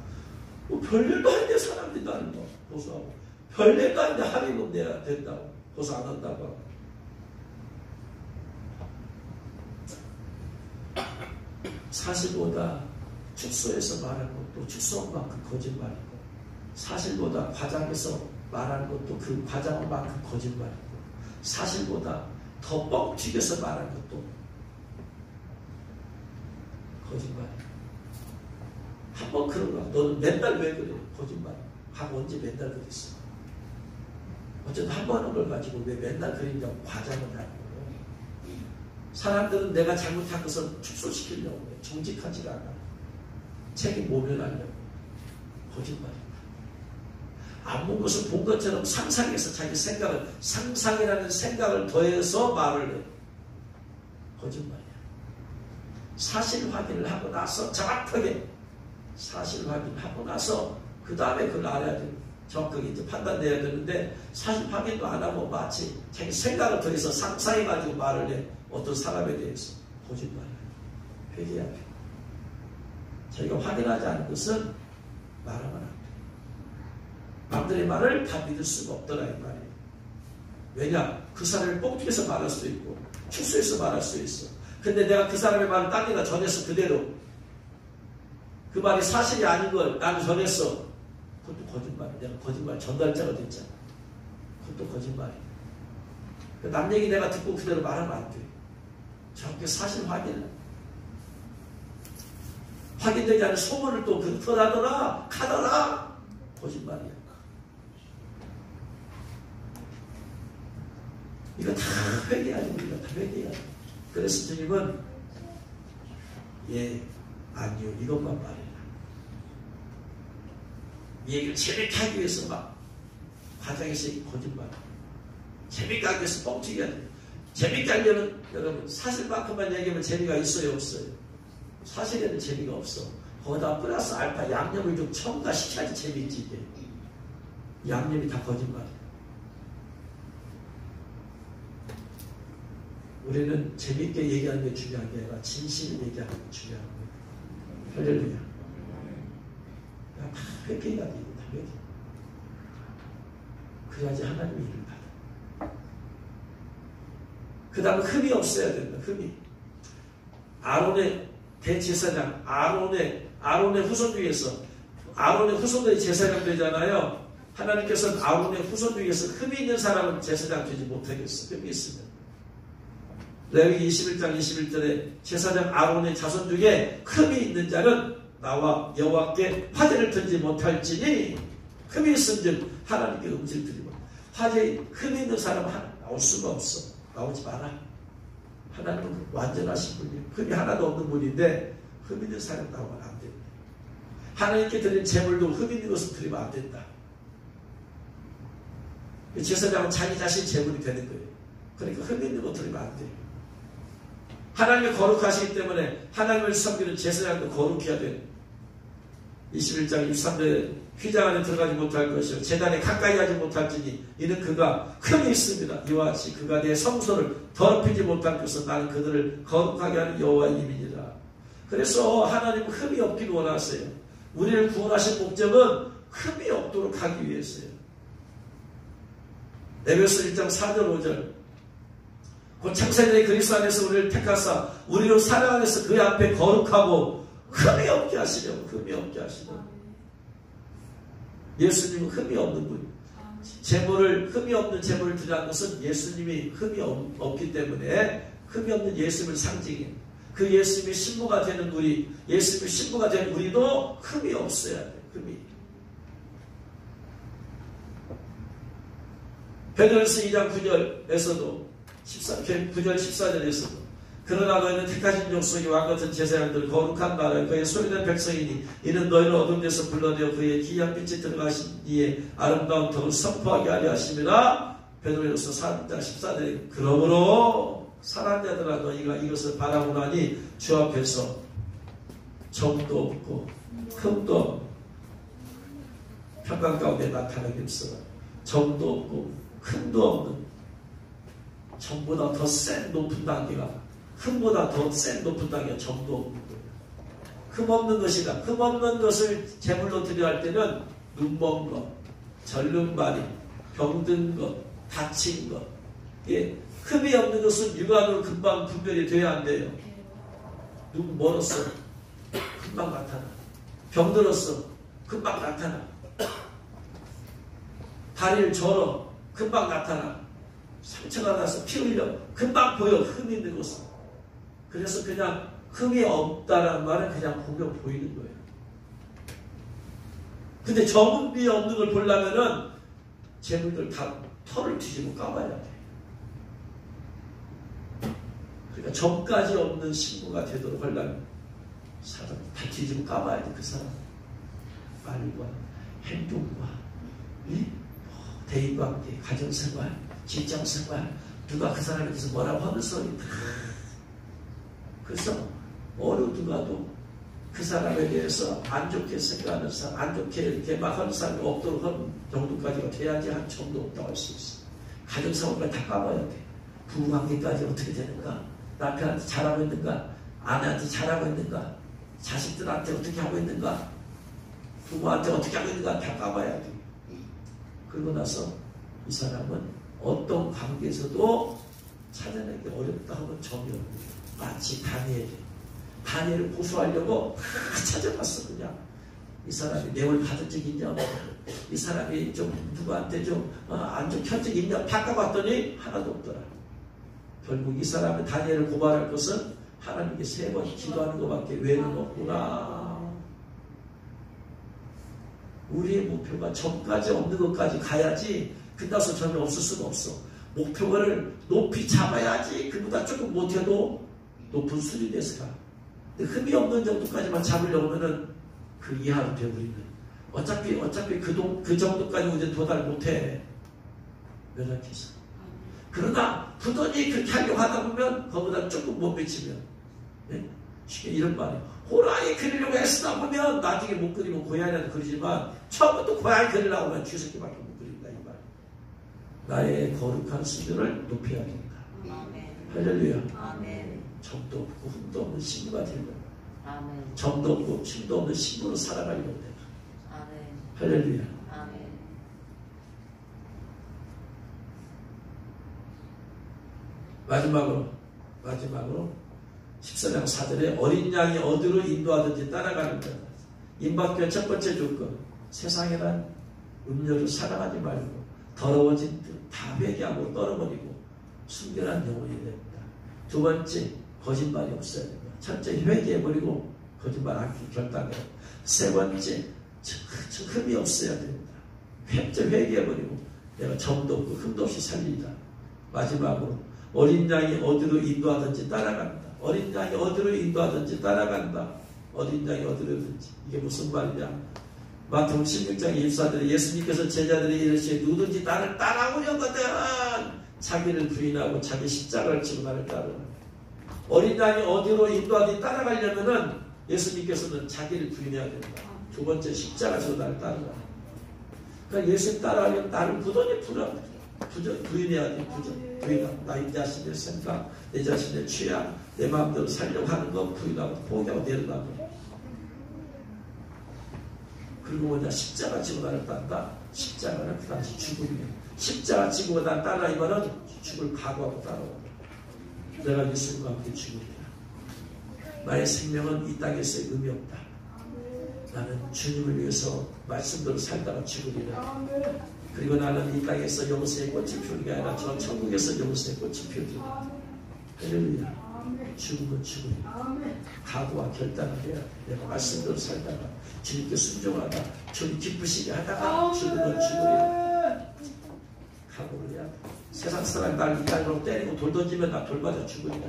Speaker 1: 뭐 별일도 아닌데 사람들도 아니고 고소하고 별일도 아닌데 할인금 내야 된다고 고소 안 한다고 하고. 사실보다 축소해서 말하는 것도 축소한 만큼 거짓말이고 사실보다 과장해서 말하는 것도 그 과장한 만큼 거짓말이고 사실보다 더 뻥튀겨서 말하는 것도 거짓말이야. 한번 그런 거야. 너는 맨날 왜 그래? 거짓말. 하고 언제 맨날 그랬어? 어쨌든 한 번 하는 걸 가지고 왜 맨날 그러냐고 과장을 하는 거예요. 사람들은 내가 잘못한 것을 축소시키려고 해. 정직하지가 않아. 책임 모면하려고. 거짓말이야. 안 본 것을 본 것처럼 상상해서 자기 생각을 상상이라는 생각을 더해서 말을 해. 거짓말이야. 사실 확인을 하고 나서 정확하게 사실 확인하고 나서 그 다음에 그걸 알아야 돼요. 정확하게 이제 판단돼야 되는데 사실 확인도 안 하고 마치 자기 생각을 더해서 상상해가지고 말을 해. 어떤 사람에 대해서 거짓말이야. 회개해야 돼. 자기가 확인하지 않은 것은 말하면 안 돼. 남들의 말을 다 믿을 수가 없더라 이 말이에요. 왜냐? 그 사람을 뻥튀기해서 말할 수 있고 축소해서 말할 수 있어. 근데 내가 그 사람의 말을 딴 데다 전해서 그대로 그 말이 사실이 아닌 걸 나는 전했어. 그것도 거짓말이야. 내가 거짓말 전달자가 됐잖아. 그것도 거짓말이야. 남 얘기 내가 듣고 그대로 말하면 안 돼. 저렇게 사실 확인되지 않은 소문을 또 그터라더라 가더라. 거짓말이야. 이거 다 회개하지. 우리가 다 회개해야. 그래서 주님은 예, 아니요 이것만 말해라. 이 얘기를 재밌게 하기 위해서 막 과장해서 거짓말. 재밌게 하기 위해서 뻥튀기 하는. 재밌게 하려면 여러분 사실만큼만 얘기하면 재미가 있어요 없어요? 사실에는 재미가 없어. 거기다 플러스 알파 양념을 좀 첨가시켜야지 재미있지 이게. 양념이 다 거짓말이야. 우리는 재밌게 얘기하는 게 중요한 게 아니라 진실을 얘기하는 게 중요한 거예요. 할렐루야. 다 회개해야 돼. 다 회개. 그래야지 하나님의 일을 받아. 그 다음에 흠이 없어야 된다. 흠이. 아론의 대제사장, 아론의 후손 중에서 아론의 후손들이 제사장 되잖아요. 하나님께서는 아론의 후손 중에서 흠이 있는 사람은 제사장 되지 못하겠어. 흠이 있으면. 레위기 21장 21절에 제사장 아론의 자손 중에 흠이 있는 자는 나와 여호와께 화제를 들지 못할지니 흠이 있은즉 하나님께 음식을 드리고 화제에 흠이 있는 사람은 나올 수가 없어. 나오지 마라. 하나님은 완전하신 분이에요. 흠이 하나도 없는 분인데 흠 있는 사람 나오면 안 된다. 하나님께 드린 제물도 흠 있는 것을 드리면 안 된다. 제사장은 자기 자신 제물이 되는 거예요. 그러니까 흠 있는 거 드리면 안 돼요. 하나님이 거룩하시기 때문에 하나님을 섬기는 제사장도 거룩해야 돼요. 21장 23절에 휘장 안에 들어가지 못할 것이요 제단에 가까이 하지 못할지니 이는 그가 흠이 있습니다. 이와 같이 그가 내 성소를 더럽히지 못할 것은 나는 그들을 거룩하게 하는 여호와의 이민이라. 그래서 하나님은 흠이 없기를 원하세요. 우리를 구원하신 목적은 흠이 없도록 하기 위해서요. 에베소 1장 4절 5절 곧 창세전에 그리스도 안에서 우리를 택하사 우리로 사랑 안에서 그의 앞에 거룩하고 흠이 없게 하시려고 흠이 없게 하시려고. 예수님은 흠이 없는 분. 흠이 없는 제물을 드리는 것은 예수님이 흠이 없기 때문에 흠이 없는 예수님을 상징해. 그 예수님이 신부가 되는 우리, 예수님이 신부가 된 우리도 흠이 없어야 돼. 흠이. 베드로전서 2장 9절에서도 9절 14절에서도 그러나 너희는 택하신 족속이 왕같은 제사장들 거룩한 나라 그의 소유된 백성이니 이는 너희를 어둠 데서 불러내어 그의 기이한 빛에 들어가신 이의 아름다운 덕을 선포하게 하려 하심이라. 베드로전서 4장 14절에 그러므로 사랑하는 자들아 너희가 이것을 바라고 나니 주 앞에서 정도 없고 흠도 없고 평강 가운데 나타나게 없어라. 정도 없고 흠도 없는 정보다 더 센 높은 단계가 흠보다 더 센 높은 단계가 정도 없는 거예요. 흠 없는 것이다. 흠 없는 것을 제물로 드려야 할 때는 눈먼 것, 절름발이, 병든 것, 다친 것. 예, 흠이 없는 것은 육안으로 금방 분별이 돼야 안 돼요. 눈 멀었어. 금방 나타나. 병들었어. 금방 나타나. 다리를 절어. 금방 나타나. 상처가 나서 피 흘려. 금방 보여. 흠 있는 것은. 그래서 그냥 흠이 없다라는 말은 그냥 보면 보이는 거예요. 근데 정음비 없는 걸 보려면은 제물들 다 털을 뒤집어 까봐야 돼. 그러니까 점까지 없는 신부가 되도록 하려면 사람 다 뒤집어 까봐야 돼. 그 사람 말과 행동과 대인관계, 가정생활, 직장생활, 누가 그 사람에 대해서 뭐라고 하면서 그래서 어느 누가도 그 사람에 대해서 안 좋게 생각하는 사람, 안 좋게 이렇게 막 하는 사람이 없도록 하는 정도까지가 돼야지 한 정도 없다고 할 수 있어. 가정생활까지 다 까봐야 돼. 부부관계까지 어떻게 되는가, 남편한테 잘하고 있는가, 아내한테 잘하고 있는가, 자식들한테 어떻게 하고 있는가, 부모한테 어떻게 하고 있는가 다 까봐야 돼. 그러고 나서 이 사람은 어떤 관계에서도 찾아내기 어렵다 하면 점이 없는 거예요. 마치 다니엘을 고소하려고 다 찾아봤어. 그냥 이 사람이 뇌물 받은 적이 있냐, 이 사람이 좀 누구한테 좀 안 좋게 한 적이 있냐 다 까봤더니 하나도 없더라. 결국 이 사람은 다니엘을 고발할 것은 하나님께 3번 기도하는 것밖에 외에는 없구나. 우리의 목표가 점까지 없는 것까지 가야지 끝나서 점이 없을 수가 없어. 목표를 높이 잡아야지 그보다 조금 못해도 높은 수준에서 가. 근데 흠이 없는 정도까지만 잡으려고 하면은 그 이하로 돼. 우리는 어차피 그 정도까지 우리는 도달 못해. 연약해서. 그러나 부단히 그렇게 하려고 하다 보면 그보다 조금 못 미치면, 네? 쉽게 이런 말이에요. 호랑이 그리려고 애쓰다 보면 나중에 못 그리면 고양이라도 그리지만 처음부터 고양이 그리려고 하면 쥐새끼밖에 못 그린다 이 말. 나의 거룩한 수준을 높여야 된다. 할렐루야.
Speaker 2: 아멘.
Speaker 1: 점도 없고 흠도 없는 신부가 되는 거야.
Speaker 2: 아멘.
Speaker 1: 점도 없고 흠도 없는 신부로 살아가려고 돼.
Speaker 2: 아멘.
Speaker 1: 할렐루야.
Speaker 2: 아멘.
Speaker 1: 마지막으로 14장 4절에 어린 양이 어디로 인도하든지 따라가는 것. 임박교의 첫 번째 조건, 세상에란 음료를 사랑하지 말고 더러워진 듯 다 회개하고 떨어버리고 순결한 영혼이 됩니다. 두 번째, 거짓말이 없어야 됩니다. 첫째, 회개해버리고 거짓말 않기 결단해요. 세 번째, 흠이 없어야 됩니다. 회개해버리고 내가 점도 없고 흠도 없이 살리자. 마지막으로 어린 양이 어디로 인도하든지 따라간다. 어린 양이 어디로 인도하든지 따라간다. 어린 양이 어디로든지. 이게 무슨 말이냐. 마태복음 16장 24절에 예수님께서 제자들이 이르시되 누구든지 나를 따라오려거든 자기를 부인하고 자기 십자가를 지고 나를 따르라. 어린 양이 어디로 인도하듯이 따라가려면은 예수님께서는 자기를 부인해야 된다. 두 번째 십자가 지고 나를 따르라. 그러니까 예수님 따라가려면 나를 부단히 부인해야 돼. 부인하고 나의 자신의 생각, 내 자신의 취향, 내 마음대로 살려고 하는 거 부인하고 포기하고 내려가고. 그리고 뭐냐, 십자가 지고 나를 딴다. 십자가는 그 당시 죽음이에요. 십자가 지고 나 따라 이거는 죽을 각오하고 따라오고. 내가 예수님과 함께 죽으리라. 나의 생명은 이 땅에서의 의미 없다. 나는 주님을 위해서 말씀대로 살다가 죽으리라. 그리고 나는 이 땅에서 영생의 꽃이 피우는 게 아니라 저 천국에서 영생의 꽃이 피우리라. 할렐루야. 죽으면 죽으리라. 각오와 결단을 해야 돼. 내가 말씀대로 살다가 주님께 순종하다 주님 기쁘시게 하다가 죽으면 죽으리라. 각오를 해야 돼. 세상 사람이 날 이 땅으로 때리고 돌 던지면 나 돌 맞아 죽으리라.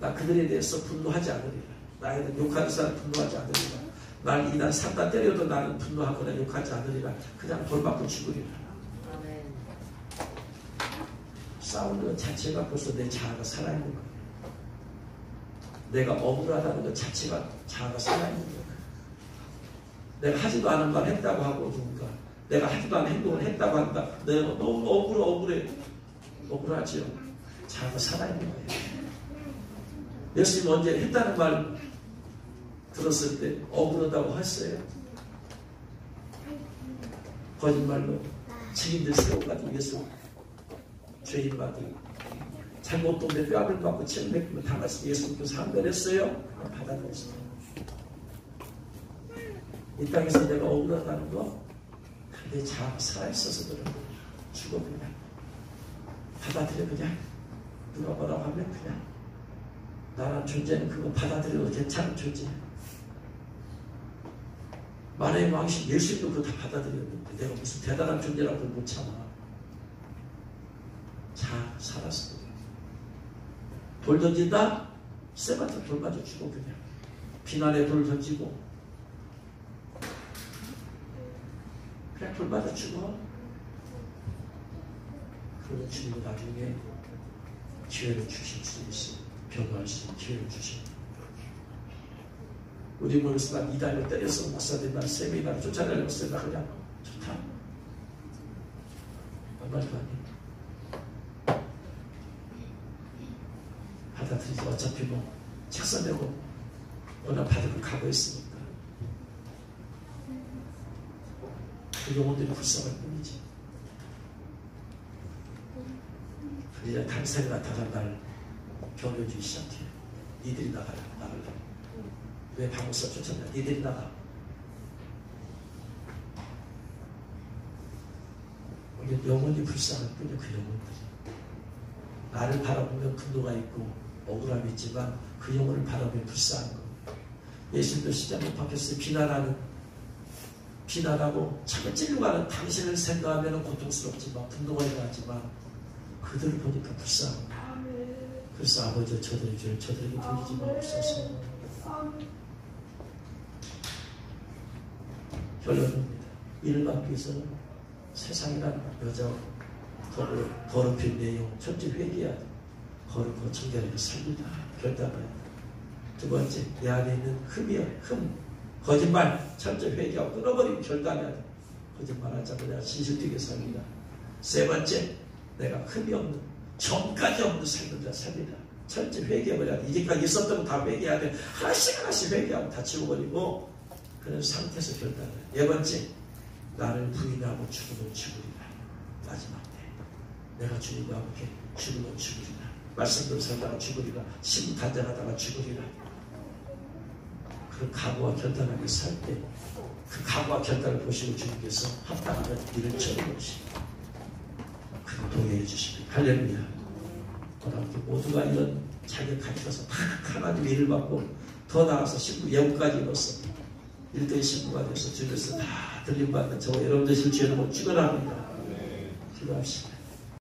Speaker 1: 나 그들에 대해서 분노하지 않으리라. 나에 대해 욕하는 사람 분노하지 않으리라. 날 이날 산다 때려도 나는 분노하거나 욕하지 않으리라. 그냥 돌 맞고 죽으리라.
Speaker 2: 아멘.
Speaker 1: 싸우는 것 자체가 벌써 내 자아가 살아있는 거야. 내가 억울하다는 것 자체가 자아가 살아있는 거야. 내가 하지도 않은 말 했다고 하고 누군가 내가 하지도 않은 행동을 했다고 한다. 내가 너무 억울해. 억울하지요. 자아가 살아있는 거예요. 예수님 언제 했다는 말 들었을 때 억울하다고 했어요. 거짓말로 증인들 세워가지고 예수 죄인 받고 잘못된 뼈아를 받고 책임을 당했을 때 예수님께서 한변했어요. 받아들였어요. 이 땅에서 내가 억울하다는 거 내 자아가 살아있어서 그런 거야. 죽어 그냥 받아들여. 그냥 누가 뭐라고 하면 그냥 나란 존재는 그거 받아들여도 괜찮은 존재야. 만화의 왕신 예수님도 그거 다 받아들였는데 내가 무슨 대단한 존재라고 못 참아. 자, 살았어. 돌 던진다? 쇠같은 돌 맞아 죽어 그냥. 비난의 돌 던지고 그냥 돌 맞아 죽어. 그러면 주님은 나중에 기회를 주실 수 있어. 변호할 수 있는 기회를 주십니다. 우리 모여서 난 이단을 때려서 목사된 날 쌤이 날 쫓아내려고 했어. 나 그냥 좋다. 말도 아니. 받아들이지. 어차피 뭐 책사 내고 워낙 받을 걸 각오했으니까. 그 영혼들이 불쌍할 뿐이지. 그러자 당사에 나타난 날 경려주기 시작해. 니들이 나가라. 왜 방울사 쫓았냐? 니들이 나가. 우리 영혼이 불쌍할 뿐이야. 그 영혼들이. 나를 바라보면 분노가 있고 억울함이 있지만 그 영혼을 바라보면 불쌍한 겁니다. 예수님도 십자가 밖에서 비난하고 참을 찔려고 하는 당신을 생각하면 고통스럽지만 분노가 일어나지만 그들을 보니까 불쌍합니다. 그래서 아버지 저들의 죄를 저들에게 돌리지 마옵소서. 결론입니다. 이를 막기 위해서는 세상이란 여자 더럽힌 내용 첫째 회개해야 돼. 거룩하고 청결하게 살리다 결단해야 돼. 두 번째 내 안에 있는 흠 거짓말 첫째 회개하고 끊어버리고 결단해야 돼. 거짓말하지 않고 내가 진실되게 살리다. 세 번째 내가 흠이 없는 점까지 없는 삶을 다 살리다. 첫째 회개해버려야 돼. 이제까지 있었던 거 다 회개해야 돼. 하나씩 회개하고 다 지워버리고 그런 상태에서 결단해. 네 번째 나를 부인하고 죽으면 죽으리라. 마지막 때 내가 주님과 함께 죽으면 죽으리라. 말씀대로 살다가 죽으리라. 신단장하다가 죽으리라. 그 각오와 결단하게 살 때 그 각오와 결단을 보시고 주님께서 합당하면 일을 처리하시 그를 동의해 주십니다. 할렐루야. 오늘 모두가 이런 자기가 가르쳐서 다 하나님 일을 받고 더 나아가서 신부 예우까지 입었어. 1대 신부가 돼서 주변에서 다 들림받는 저 여러분들 실제로 축원합니다. 기도합시다.